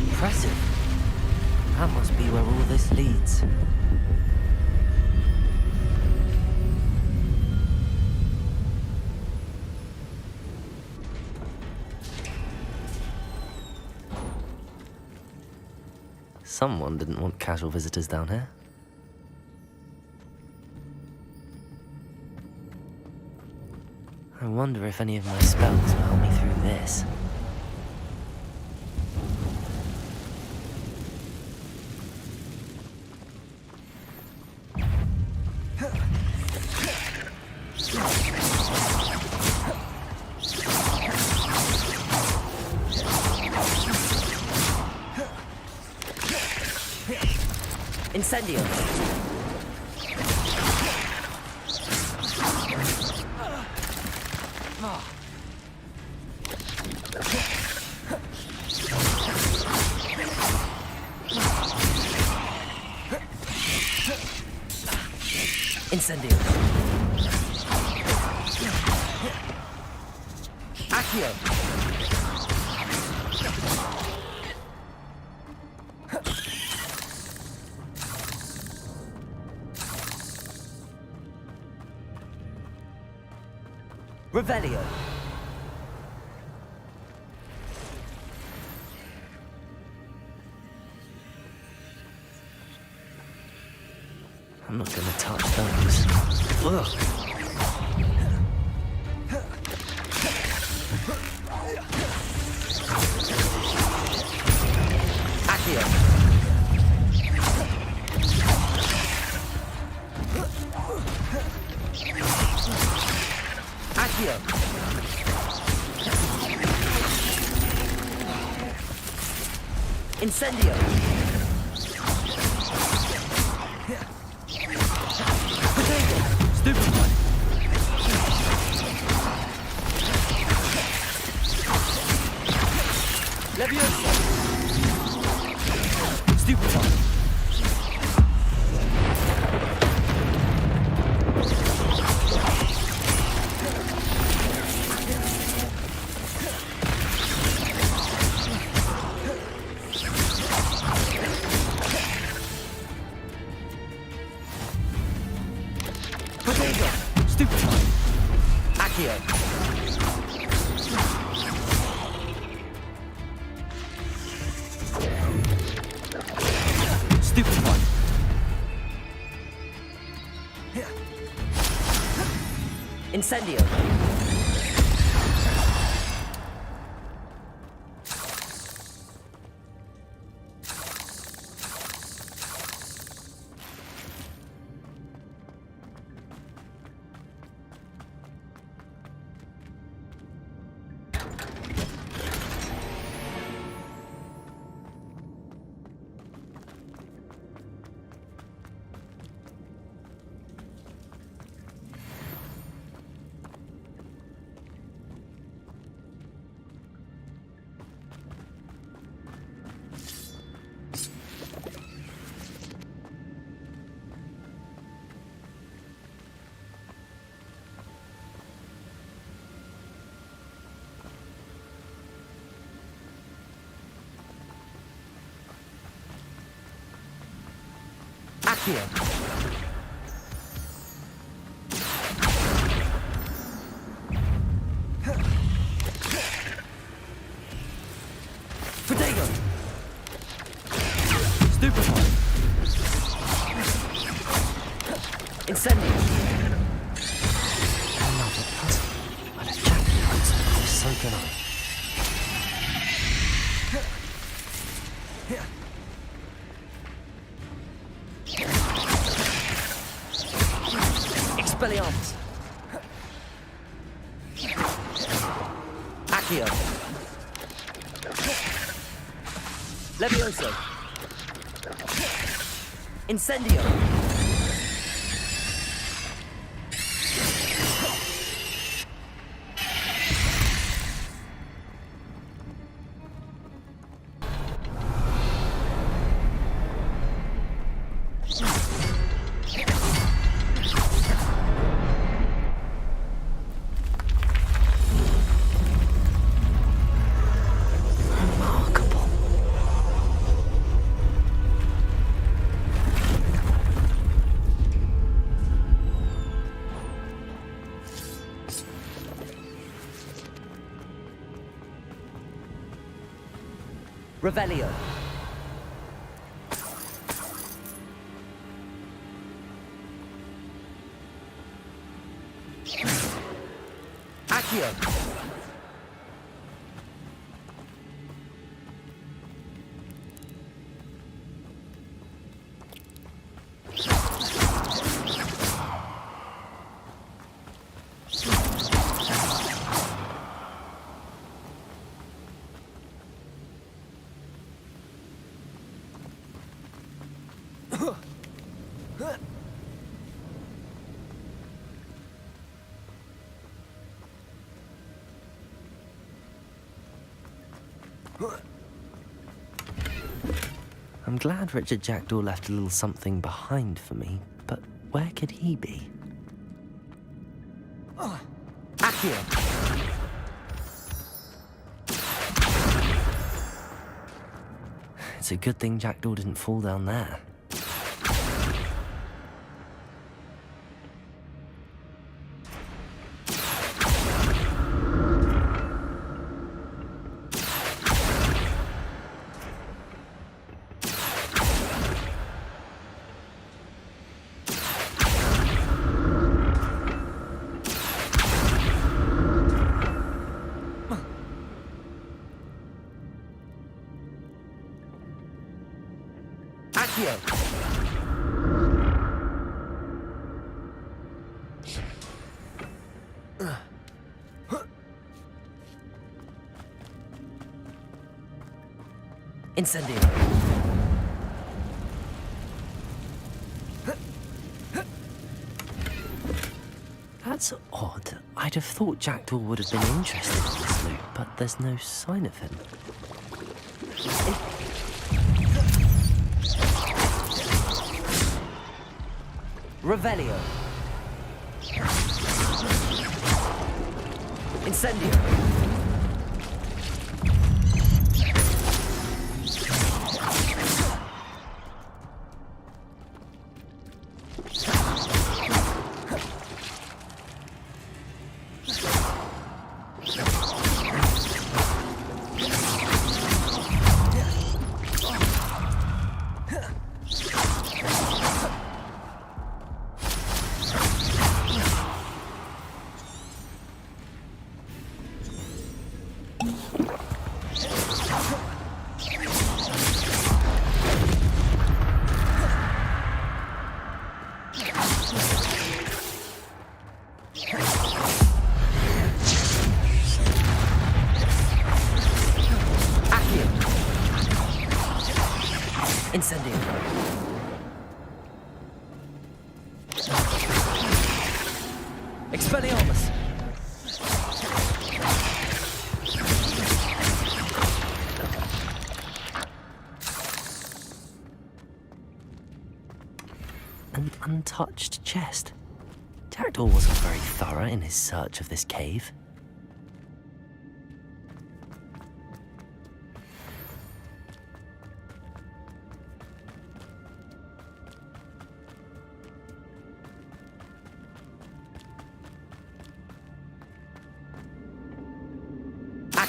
Impressive. That must be where all this leads. Someone didn't want casual visitors down here. I wonder if any of my spells will help me through this. Incendio! Incendio! Accio! Revelio. I'm not gonna touch those. Ugh. Accio. Accio. Incendio. Potato. Stupid one. Leviosa. Stupid one. Stupid one. Incendio. Accio. Protego. Stupefy. Incendio. Another puzzle. But if Jack knows, so can I. Expelliarmus. Accio. Levioso. Incendio. Revelio. Accio. I'm glad Richard Jackdaw left a little something behind for me, but where could he be? Accio! It's a good thing Jackdaw didn't fall down there. Incendio. That's odd. I'd have thought Jackdaw would have been interested in this loot, but there's no sign of him. Revelio. Incendio. Incendio. Expelliarmus. An untouched chest. Jackdaw wasn't very thorough in his search of this cave.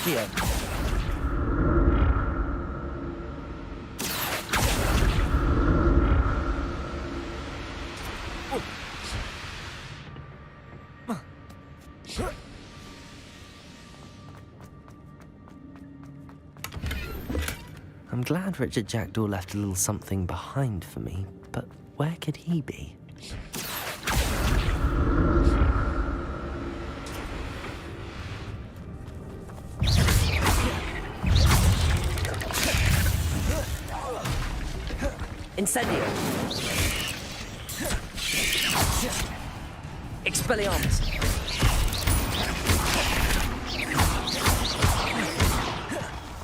Accio. I'm glad Richard Jackdaw left a little something behind for me, but where could he be? Incendio! Expelliarmus!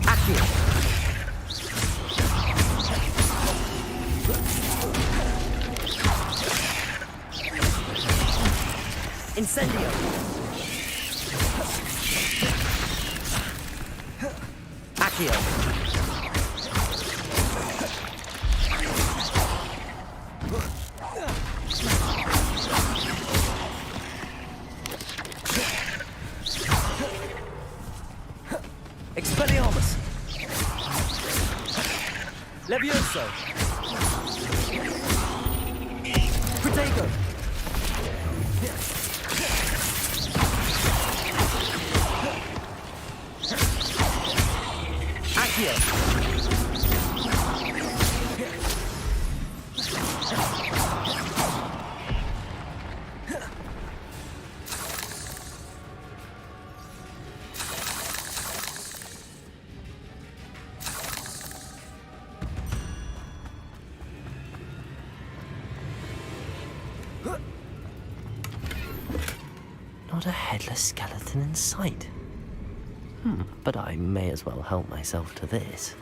Accio! Incendio! Accio! Expelliarmus! Levioso! Protego! Accio! Not a headless skeleton in sight. But I may as well help myself to this.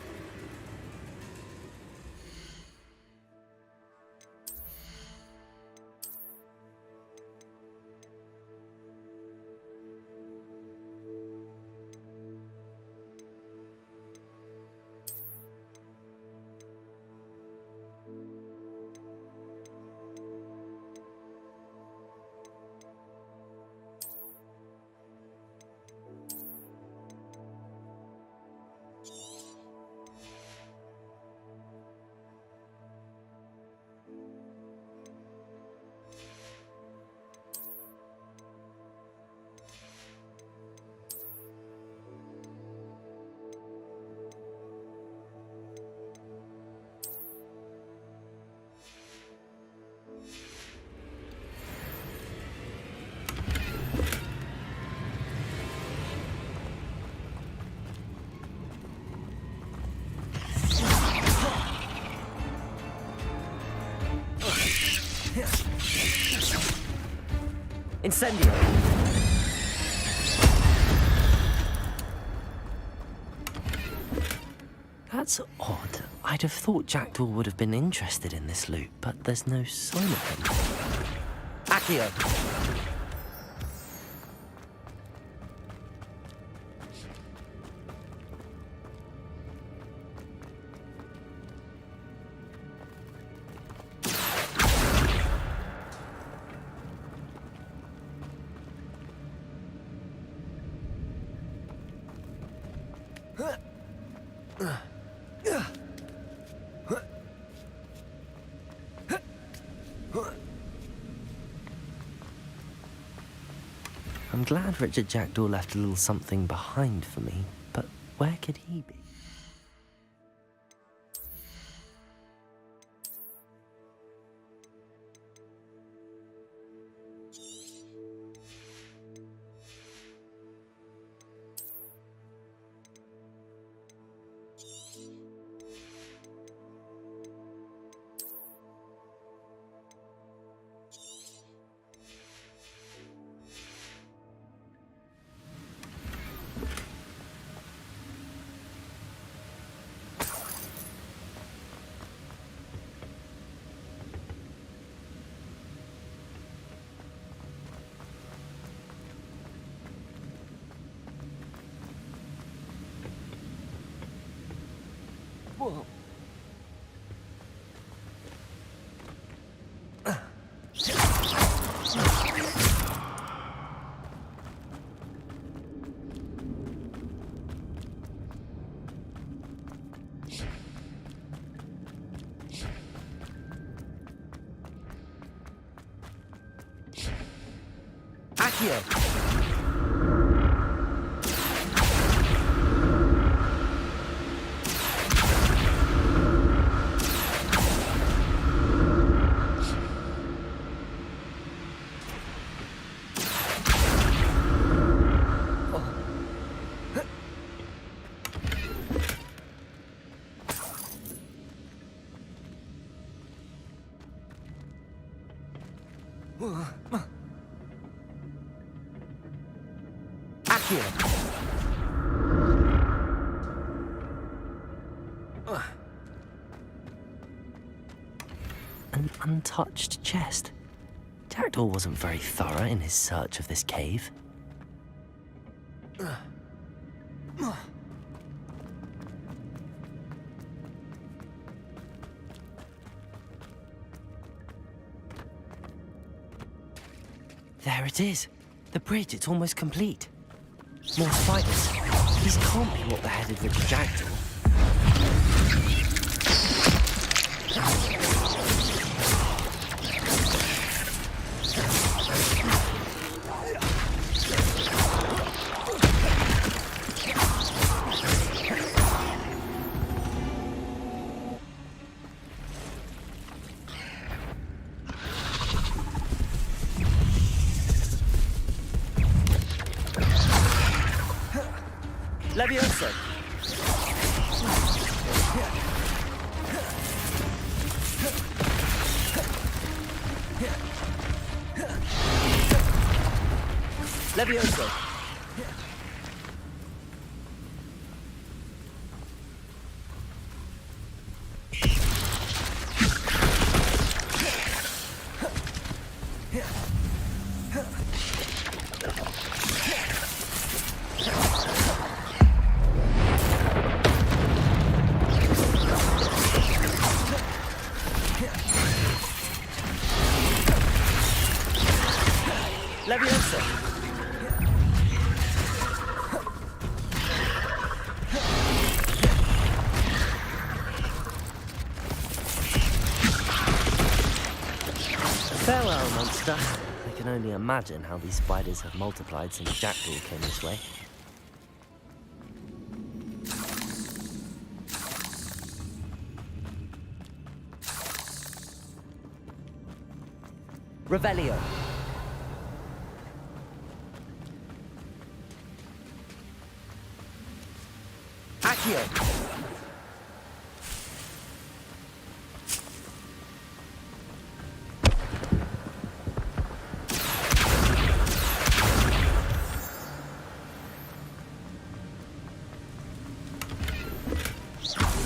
Incendio! That's odd. I'd have thought Jackdaw would have been interested in this loot, but there's no sign of him. Accio! I'm glad Richard Jackdaw left a little something behind for me, but where could he be? Accio! An untouched chest. Jackdaw wasn't very thorough in his search of this cave. There it is. The bridge, it's almost complete. More spiders. These can't be what the headed with the jackdaw. Leviosa! Leviosa! Leviosa! Farewell, monster. I can only imagine how these spiders have multiplied since Jackdaw came this way. Revelio. Accio.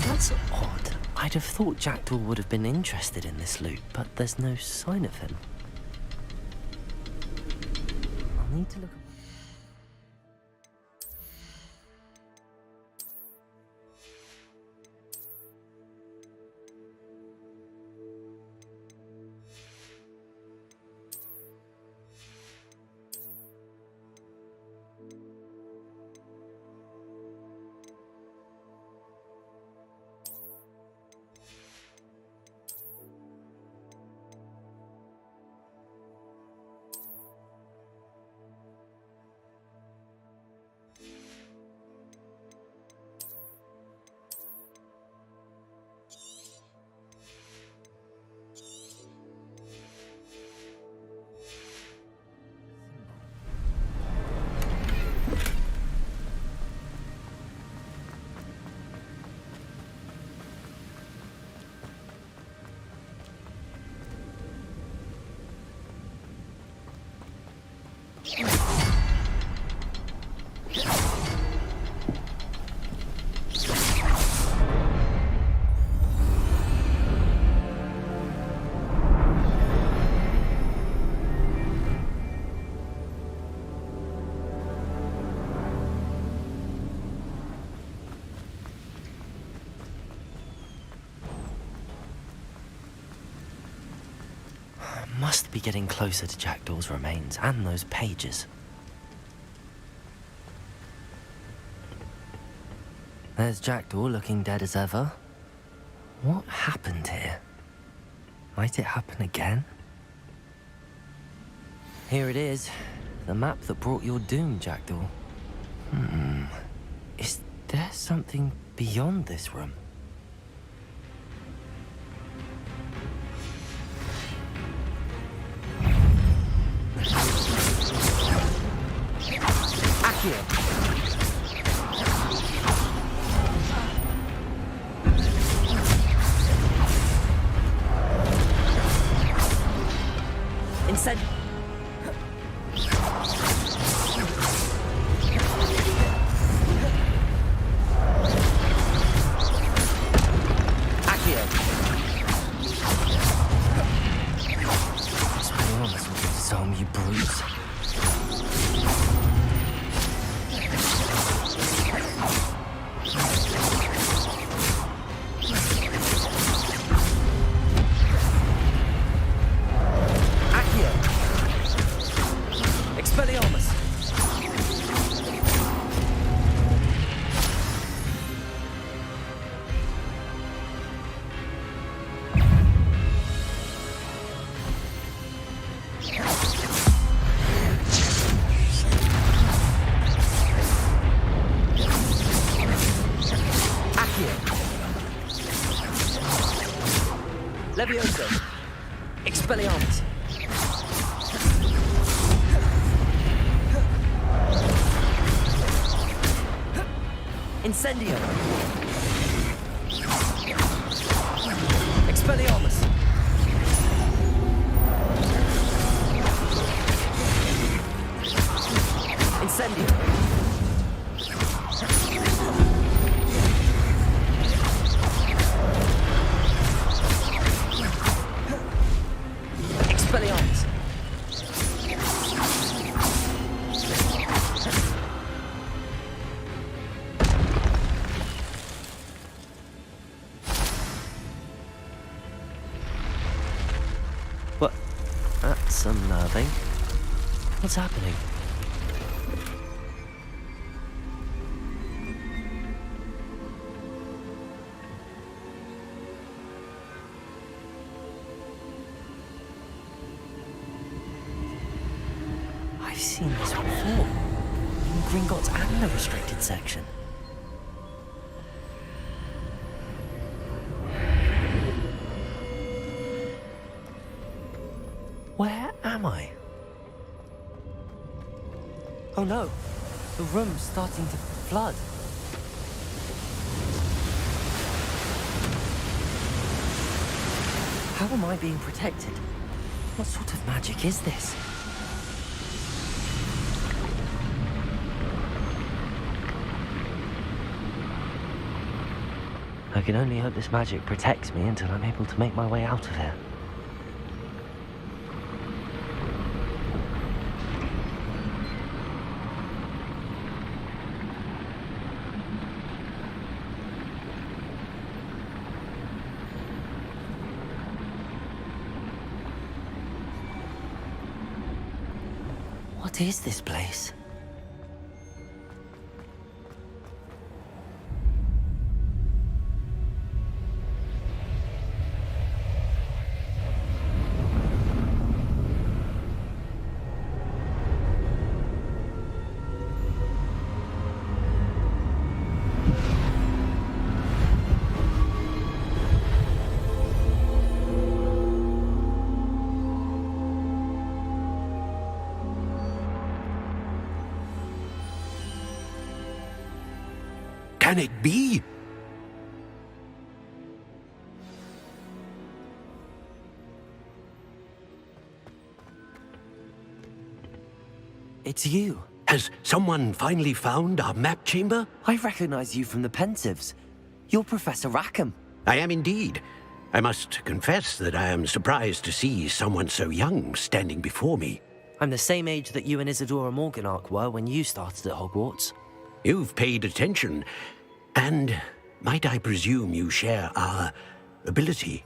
That's odd. I'd have thought Jackdaw would have been interested in this loot, but there's no sign of him. I'll need to look. Must be getting closer to Jackdaw's remains and those pages. There's Jackdaw looking dead as ever. What happened here? Might it happen again? Here it is. The map that brought your doom, Jackdaw. Is there something beyond this room? Accio! Instead... Some you brute. Accio! Expelliarmus! Levioso! Expelliarmus! Incendio! Expelliarmus! Incendio! Expelliarmus! What? That's unnerving. What's happening? I've seen this before. In Gringotts and the restricted section. Where am I? Oh no, the room's starting to flood. How am I being protected? What sort of magic is this? I can only hope this magic protects me until I'm able to make my way out of here. What is this place? Can it be? It's you. Has someone finally found our map chamber? I recognize you from the Pensives. You're Professor Rackham. I am indeed. I must confess that I am surprised to see someone so young standing before me. I'm the same age that you and Isadora Morganach were when you started at Hogwarts. You've paid attention, and might I presume you share our ability?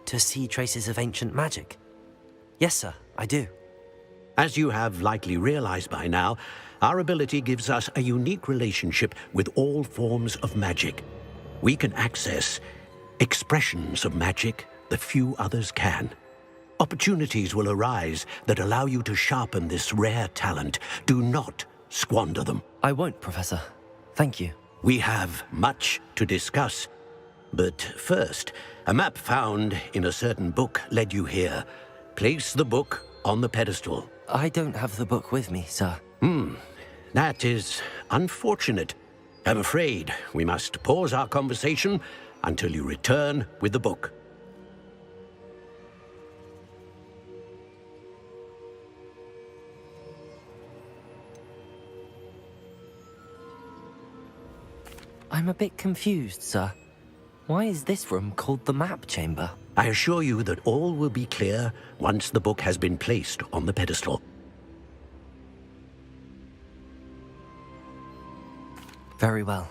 To see traces of ancient magic? Yes, sir, I do. As you have likely realized by now, our ability gives us a unique relationship with all forms of magic. We can access expressions of magic that few others can. Opportunities will arise that allow you to sharpen this rare talent. Do not squander them. I won't, Professor. Thank you. We have much to discuss. But first, a map found in a certain book led you here. Place the book on the pedestal. I don't have the book with me, sir. That is unfortunate. I'm afraid we must pause our conversation until you return with the book. I'm a bit confused, sir. Why is this room called the map chamber? I assure you that all will be clear once the book has been placed on the pedestal. Very well.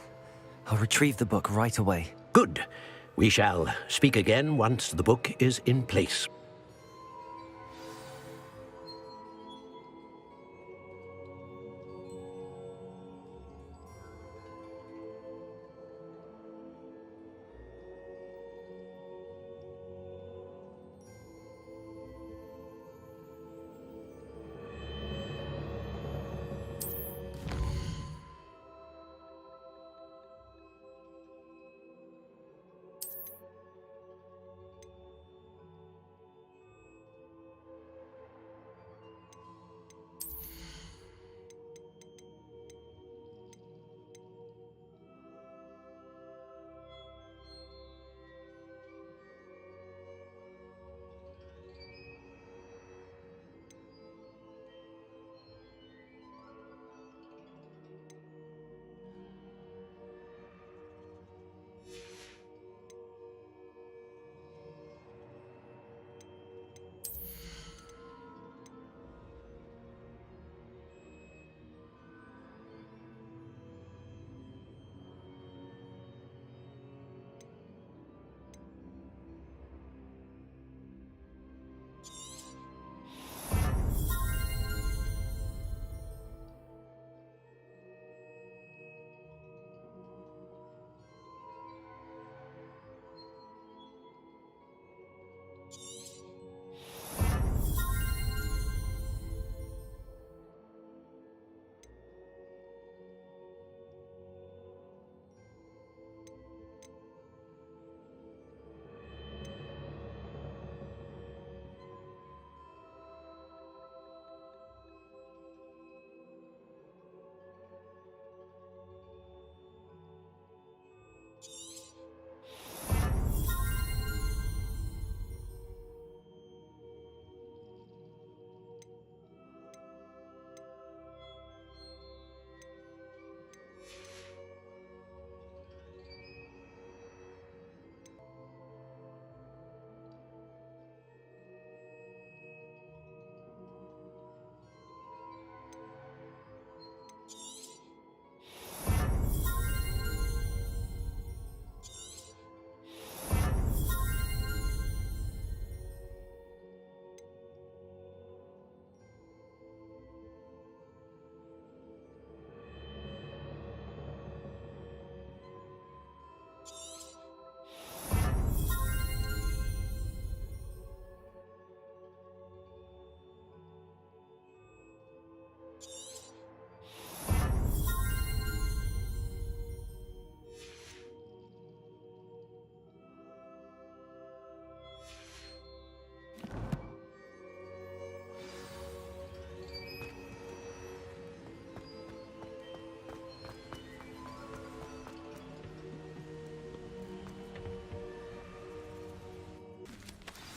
I'll retrieve the book right away. Good. We shall speak again once the book is in place.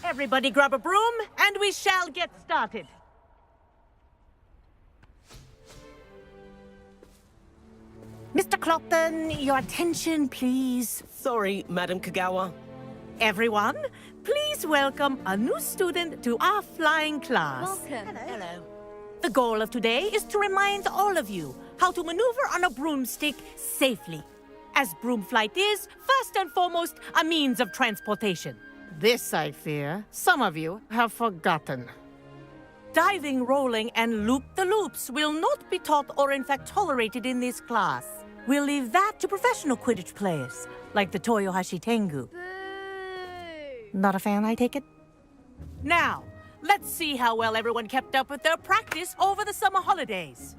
Everybody grab a broom, and we shall get started. Mr. Clopton, your attention, please. Sorry, Madam Kagawa. Everyone, please welcome a new student to our flying class. Welcome. Hello. The goal of today is to remind all of you how to maneuver on a broomstick safely, as broom flight is, first and foremost, a means of transportation. This, I fear, some of you have forgotten. Diving, rolling, and loop-the-loops will not be taught or in fact tolerated in this class. We'll leave that to professional Quidditch players, like the Toyohashi Tengu. Not a fan, I take it? Now, let's see how well everyone kept up with their practice over the summer holidays.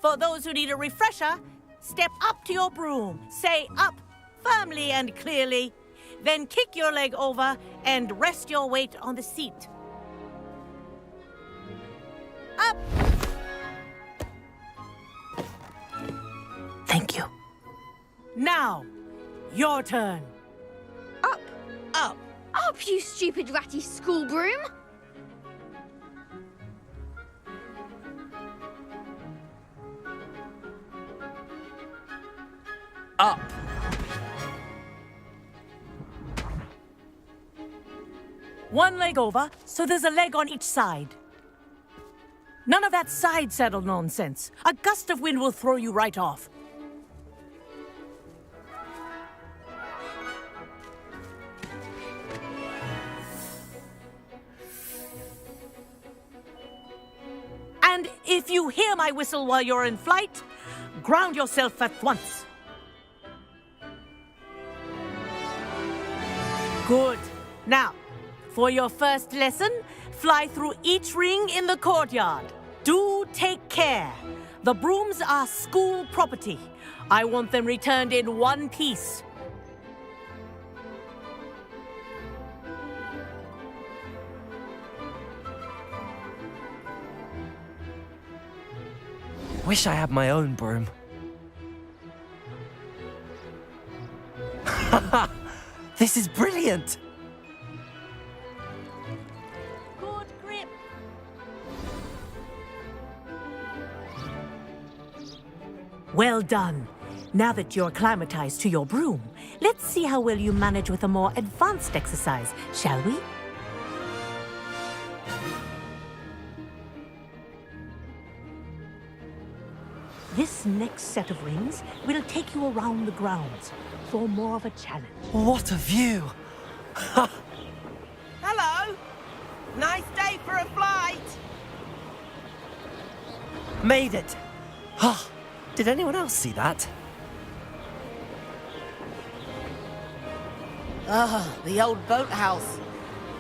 For those who need a refresher, step up to your broom, say up firmly and clearly, then kick your leg over and rest your weight on the seat. Up! Thank you. Now, your turn. Up! Up! Up, you stupid ratty school broom! Up! One leg over, so there's a leg on each side. None of that side saddle nonsense. A gust of wind will throw you right off. And if you hear my whistle while you're in flight, ground yourself at once. Good. Now, for your first lesson, fly through each ring in the courtyard. Do take care. The brooms are school property. I want them returned in one piece. Wish I had my own broom. This is brilliant! Good grip. Well done. Now that you're acclimatized to your broom, let's see how well you manage with a more advanced exercise, shall we? This next set of rings will take you around the grounds for more of a challenge. What a view! Hello! Nice day for a flight! Made it! Ah, did anyone else see that? Ah, the old boathouse.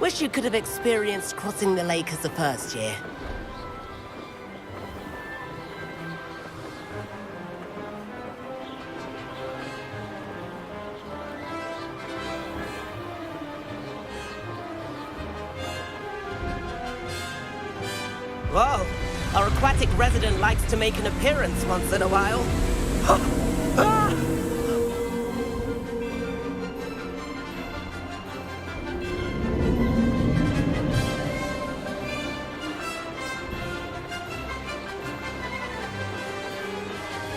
Wish you could have experienced crossing the lake as a first year. Whoa! Our aquatic resident likes to make an appearance once in a while.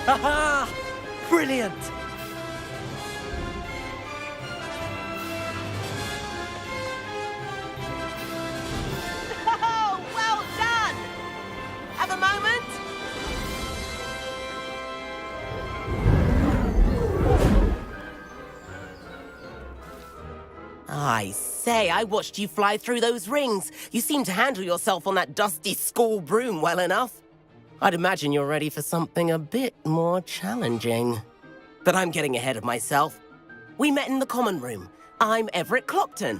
Haha! Brilliant! Oh, well done! Have a moment? I say, I watched you fly through those rings. You seem to handle yourself on that dusty school broom well enough. I'd imagine you're ready for something a bit more challenging. But I'm getting ahead of myself. We met in the common room. I'm Everett Clopton.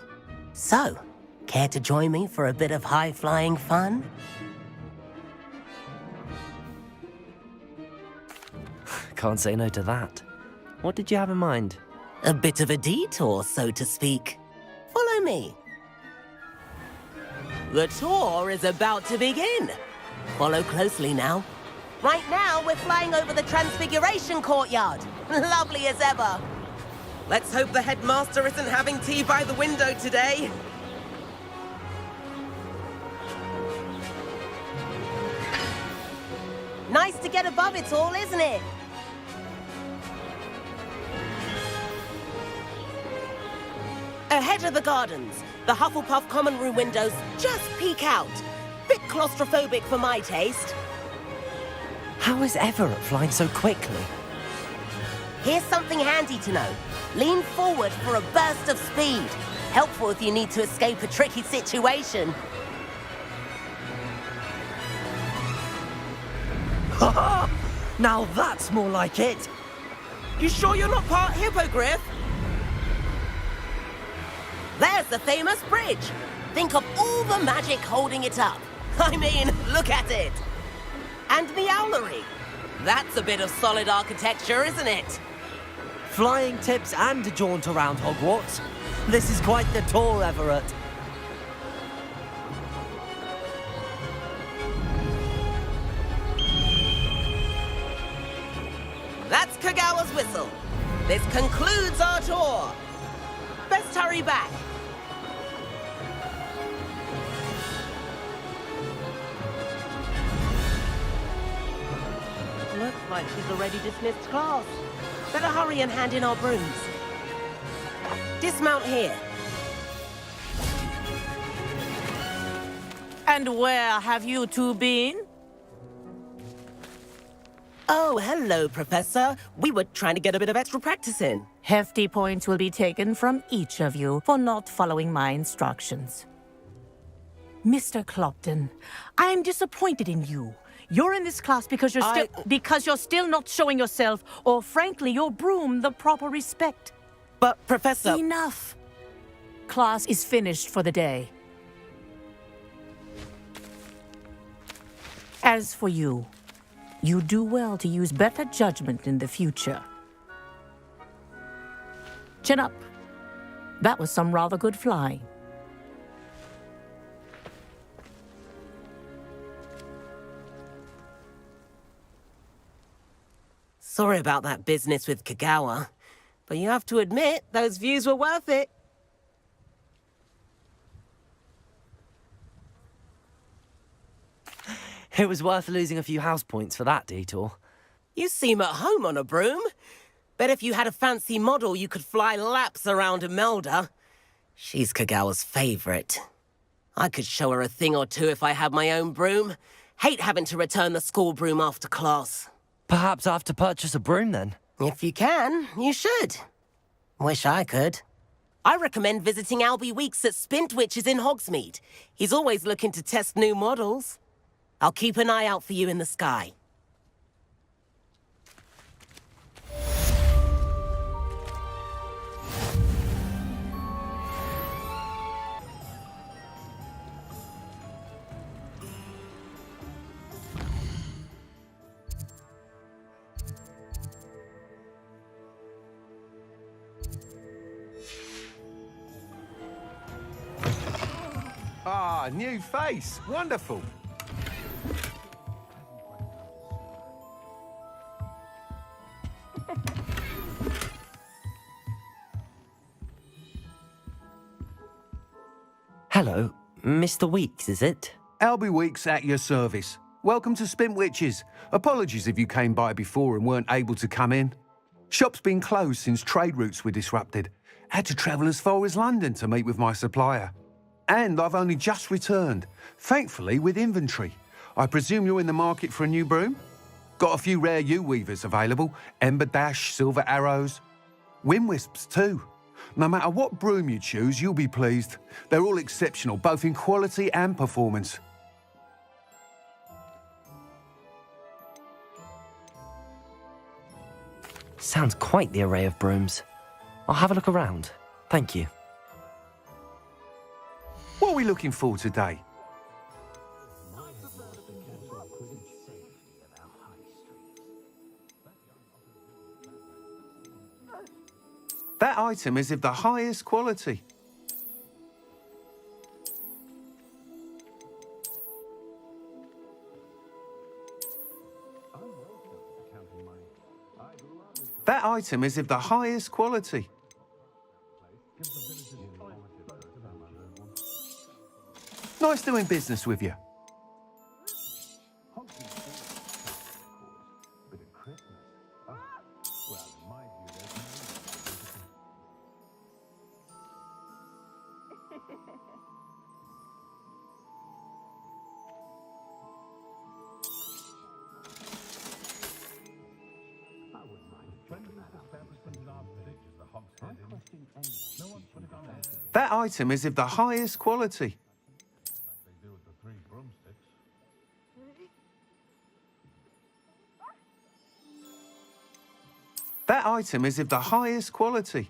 So, care to join me for a bit of high-flying fun? Can't say no to that. What did you have in mind? A bit of a detour, so to speak. Follow me. The tour is about to begin. Follow closely now. Right now, we're flying over the Transfiguration Courtyard. Lovely as ever. Let's hope the headmaster isn't having tea by the window today. Nice to get above it all, isn't it? Ahead of the gardens, the Hufflepuff common room windows just peek out. Bit claustrophobic for my taste. How is Everett flying so quickly? Here's something handy to know. Lean forward for a burst of speed. Helpful if you need to escape a tricky situation. Ha! Now that's more like it! You sure you're not part hippogriff? There's the famous bridge. Think of all the magic holding it up. I mean, look at it. And the owlery. That's a bit of solid architecture, isn't it? Flying tips and a jaunt around Hogwarts. This is quite the tour, Everett. That's Kagawa's whistle. This concludes our tour. Best hurry back. Looks like she's already dismissed class. Better hurry and hand in our brooms. Dismount here. And where have you two been? Oh, hello, Professor. We were trying to get a bit of extra practice in. Hefty points will be taken from each of you for not following my instructions. Mr. Clopton, I'm disappointed in you. You're in this class because you're still not showing yourself, or frankly, your broom, the proper respect. But, Professor... Enough. Class is finished for the day. As for you, you do well to use better judgment in the future. Chin up. That was some rather good flying. Sorry about that business with Kagawa, but you have to admit, those views were worth it. It was worth losing a few house points for that detour. You seem at home on a broom. Bet if you had a fancy model, you could fly laps around Imelda. She's Kagawa's favorite. I could show her a thing or two if I had my own broom. Hate having to return the school broom after class. Perhaps I have to purchase a broom then? If you can, you should. Wish I could. I recommend visiting Albie Weeks at Spintwitches in Hogsmeade. He's always looking to test new models. I'll keep an eye out for you in the sky. Ah, new face. Wonderful. Hello, Mr. Weeks, is it? Albie Weeks at your service. Welcome to Spintwitches. Apologies if you came by before and weren't able to come in. Shop's been closed since trade routes were disrupted. Had to travel as far as London to meet with my supplier. And I've only just returned, thankfully with inventory. I presume you're in the market for a new broom? Got a few rare U-weavers available, Ember Dash, Silver Arrows. Wind Wisps too. No matter what broom you choose, you'll be pleased. They're all exceptional, both in quality and performance. Sounds quite the array of brooms. I'll have a look around. Thank you. What are we looking for today? That item is of the highest quality. That item is of the highest quality. Nice doing business with you. That item is of the highest quality. That item is of the highest quality.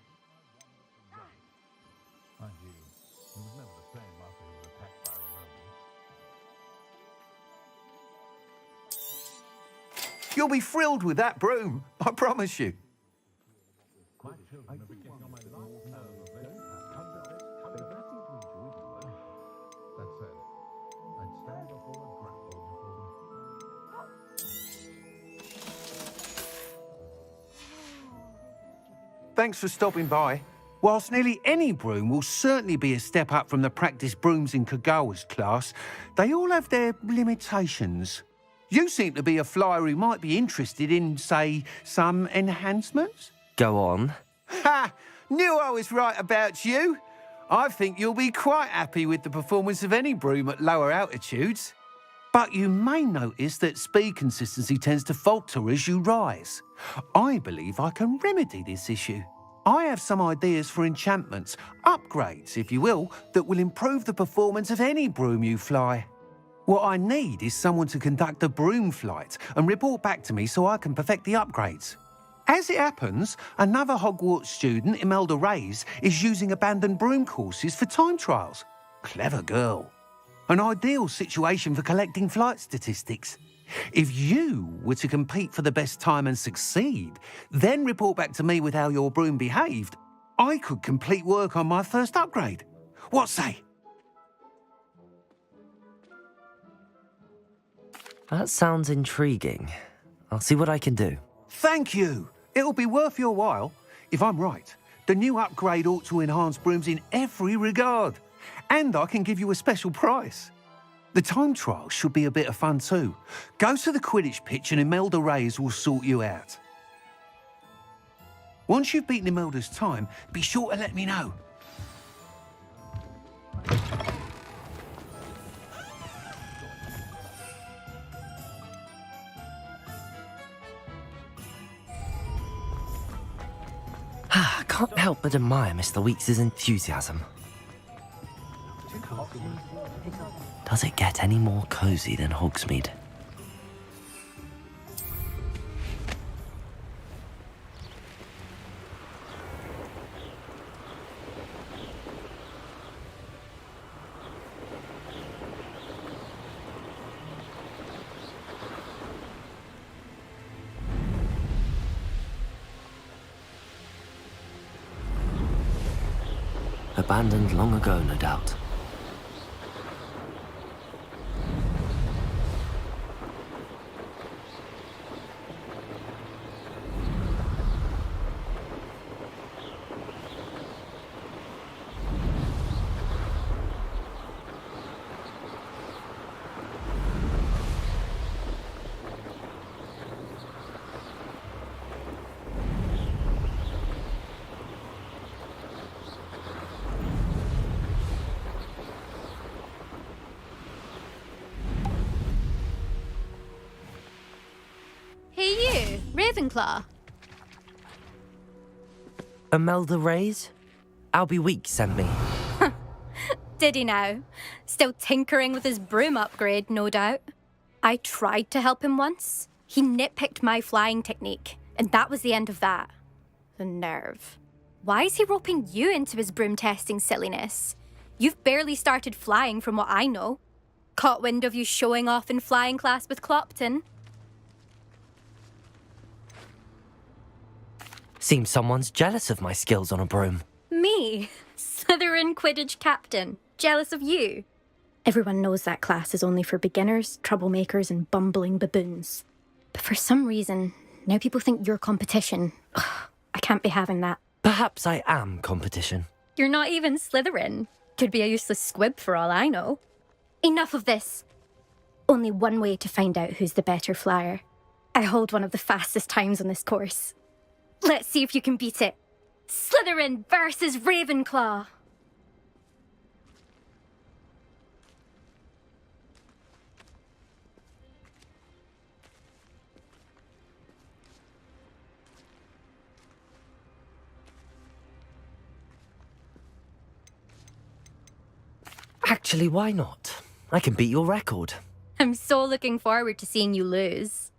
You'll be thrilled with that broom, I promise you. Thanks for stopping by. Whilst nearly any broom will certainly be a step up from the practice brooms in Kagawa's class, they all have their limitations. You seem to be a flyer who might be interested in, say, some enhancements? Go on. Ha! Knew I was right about you. I think you'll be quite happy with the performance of any broom at lower altitudes. But you may notice that speed consistency tends to falter as you rise. I believe I can remedy this issue. I have some ideas for enchantments, upgrades, if you will, that will improve the performance of any broom you fly. What I need is someone to conduct a broom flight and report back to me so I can perfect the upgrades. As it happens, another Hogwarts student, Imelda Reyes, is using abandoned broom courses for time trials. Clever girl. An ideal situation for collecting flight statistics. If you were to compete for the best time and succeed, then report back to me with how your broom behaved, I could complete work on my first upgrade. What say? That sounds intriguing. I'll see what I can do. Thank you. It'll be worth your while. If I'm right, the new upgrade ought to enhance brooms in every regard. And I can give you a special price. The time trial should be a bit of fun too. Go to the Quidditch pitch and Imelda Reyes will sort you out. Once you've beaten Imelda's time, be sure to let me know. I can't help but admire Mr. Weeks' enthusiasm. Does it get any more cosy than Hogsmeade? Abandoned long ago, no doubt. Hey you, Ravenclaw. Imelda Reyes? Albie Weeks sent me. Did he now? Still tinkering with his broom upgrade, no doubt. I tried to help him once. He nitpicked my flying technique, and that was the end of that. The nerve. Why is he roping you into his broom testing silliness? You've barely started flying from what I know. Caught wind of you showing off in flying class with Clopton. Seems someone's jealous of my skills on a broom. Me? Slytherin Quidditch captain. Jealous of you? Everyone knows that class is only for beginners, troublemakers, and bumbling baboons. But for some reason, now people think you're competition. Ugh, I can't be having that. Perhaps I am competition. You're not even Slytherin. Could be a useless squib for all I know. Enough of this. Only one way to find out who's the better flyer. I hold one of the fastest times on this course. Let's see if you can beat it. Slytherin versus Ravenclaw. Actually, why not? I can beat your record. I'm so looking forward to seeing you lose.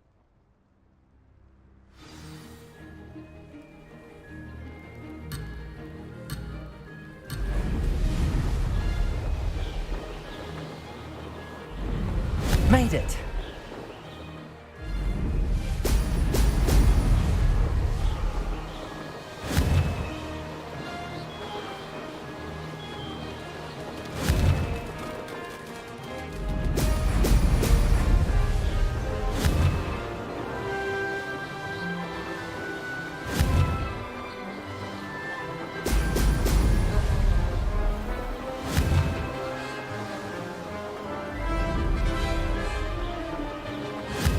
Made it!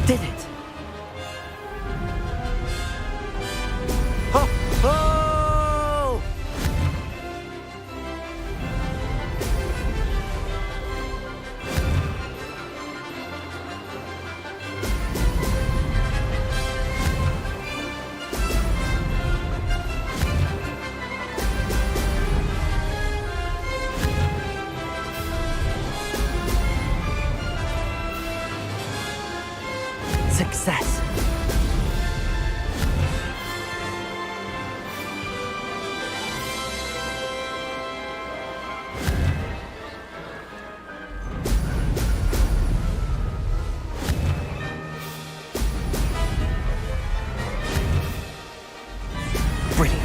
did it! Oh! Success. Brilliant.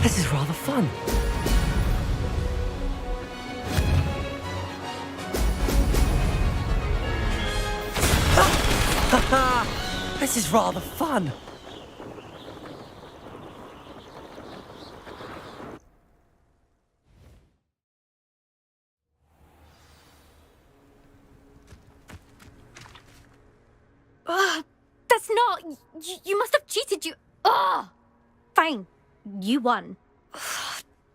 This is rather fun. This is rather fun. That's not... You must have cheated, you... Ugh! Fine. You won.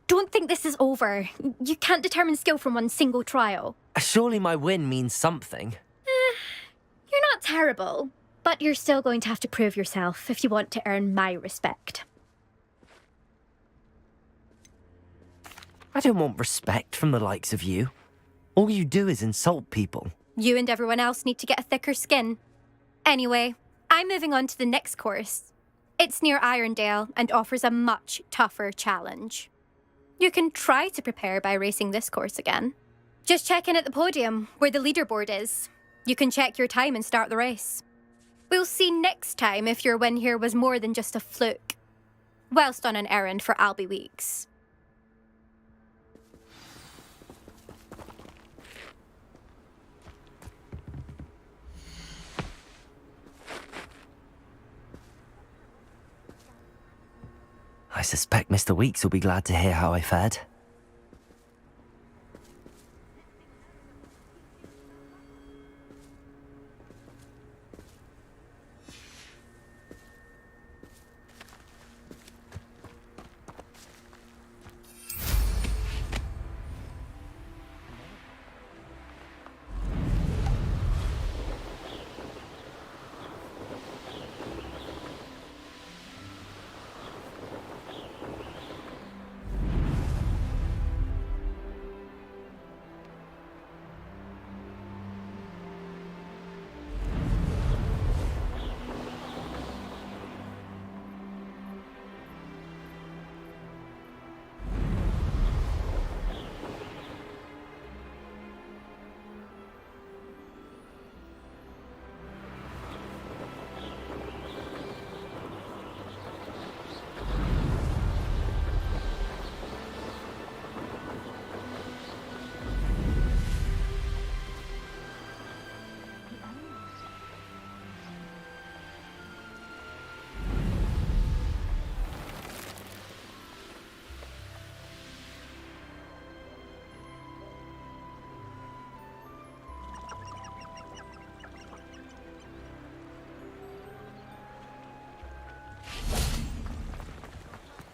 Don't think this is over. You can't determine skill from one single trial. Surely my win means something. You're not terrible, but you're still going to have to prove yourself if you want to earn my respect. I don't want respect from the likes of you. All you do is insult people. You and everyone else need to get a thicker skin. Anyway, I'm moving on to the next course. It's near Irondale and offers a much tougher challenge. You can try to prepare by racing this course again. Just check in at the podium, where the leaderboard is. You can check your time and start the race. We'll see next time if your win here was more than just a fluke. Whilst on an errand for Albie Weeks. I suspect Mr. Weeks will be glad to hear how I fared.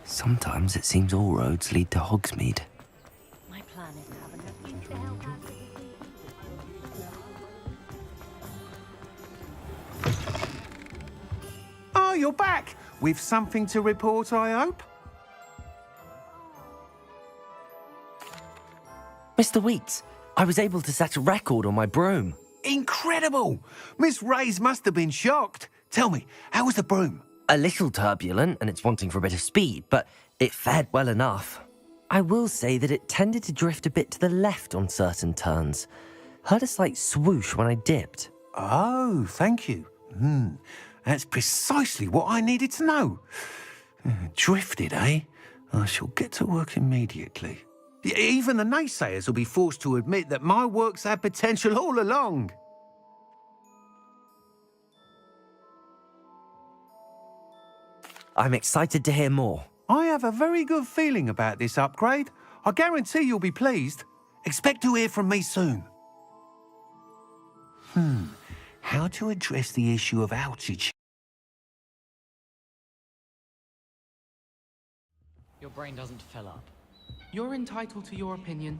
Sometimes it seems all roads lead to Hogsmeade. My plan is to have enough things to help us. Oh, you're back! With something to report, I hope? Mr. Weeks, I was able to set a record on my broom. Incredible! Miss Reyes must have been shocked. Tell me, how was the broom? A little turbulent, and it's wanting for a bit of speed, but it fared well enough. I will say that it tended to drift a bit to the left on certain turns. Heard a slight swoosh when I dipped. Oh, thank you. That's precisely what I needed to know. Drifted, eh? I shall get to work immediately. Even the naysayers will be forced to admit that my work's had potential all along. I'm excited to hear more. I have a very good feeling about this upgrade. I guarantee you'll be pleased. Expect to hear from me soon. How to address the issue of altitude? Your brain doesn't fill up. You're entitled to your opinion.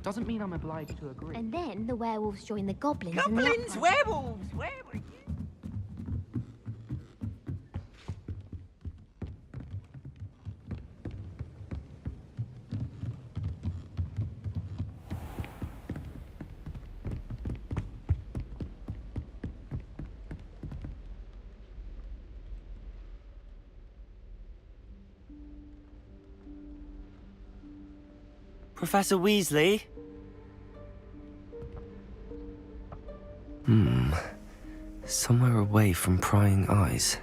Doesn't mean I'm obliged to agree. And then the werewolves join the goblins. Goblins, werewolves, werewolves. Professor Weasley? Somewhere away from prying eyes.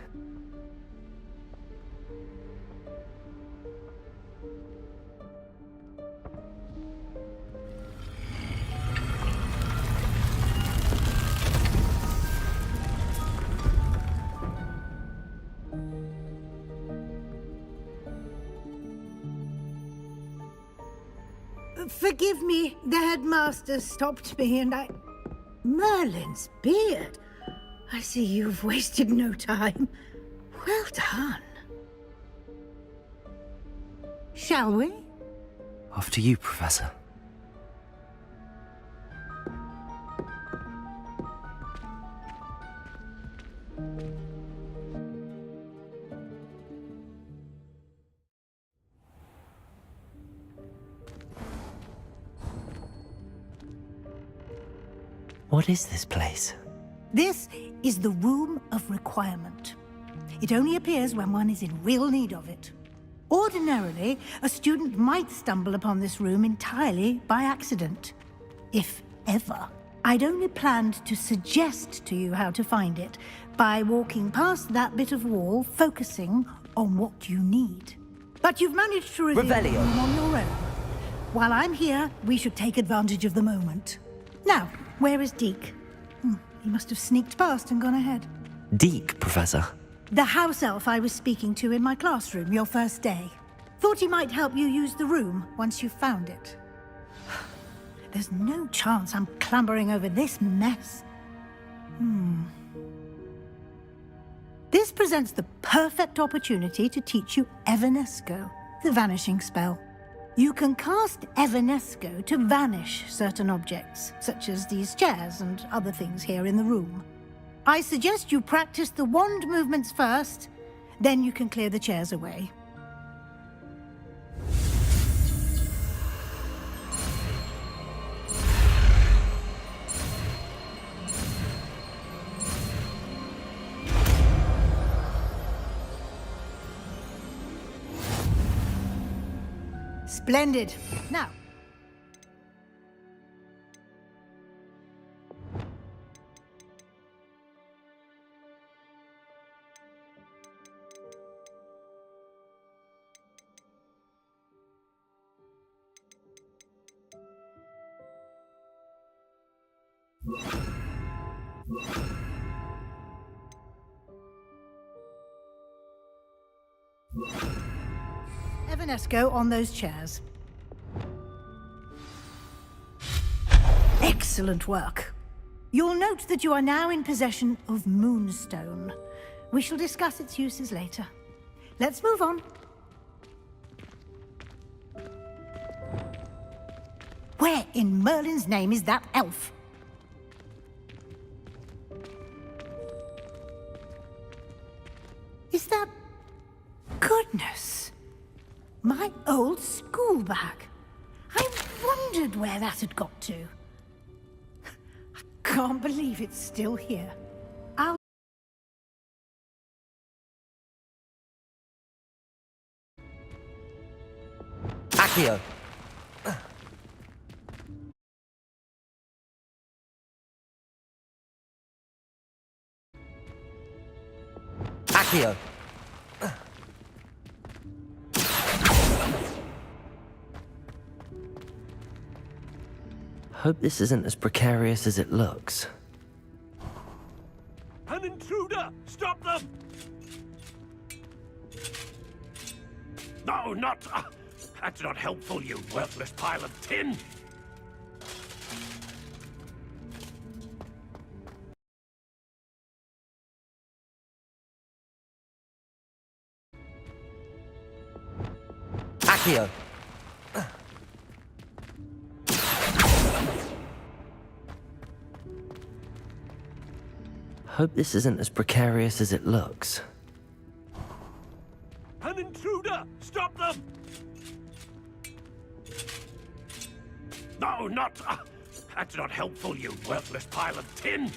Forgive me, the headmaster stopped me and I... Merlin's beard. I see you've wasted no time. Well done. Shall we? After you, Professor. What is this place? This is the Room of Requirement. It only appears when one is in real need of it. Ordinarily, a student might stumble upon this room entirely by accident. If ever. I'd only planned to suggest to you how to find it by walking past that bit of wall, focusing on what you need. But you've managed to reveal the room on your own. While I'm here, we should take advantage of the moment. Now, where is Deke? He must have sneaked past and gone ahead. Deke, Professor. The house elf I was speaking to in my classroom your first day. Thought he might help you use the room once you found it. There's no chance I'm clambering over this mess. This presents the perfect opportunity to teach you Evanesco, the vanishing spell. You can cast Evanesco to vanish certain objects, such as these chairs and other things here in the room. I suggest you practice the wand movements first, then you can clear the chairs away. Splendid. Now. Evanesco on those chairs. Excellent work. You'll note that you are now in possession of Moonstone. We shall discuss its uses later. Let's move on. Where in Merlin's name is that elf? Is that... Goodness! My old school bag. I wondered where that had got to. I can't believe it's still here. I'll... Accio! Accio! Hope this isn't as precarious as it looks. An intruder! Stop them! No, not... that's not helpful, you worthless pile of tin! Accio! Hope this isn't as precarious as it looks. An intruder! Stop them! No, not... that's not helpful, you worthless pile of tin!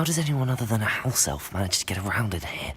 How does anyone other than a house elf manage to get around in here?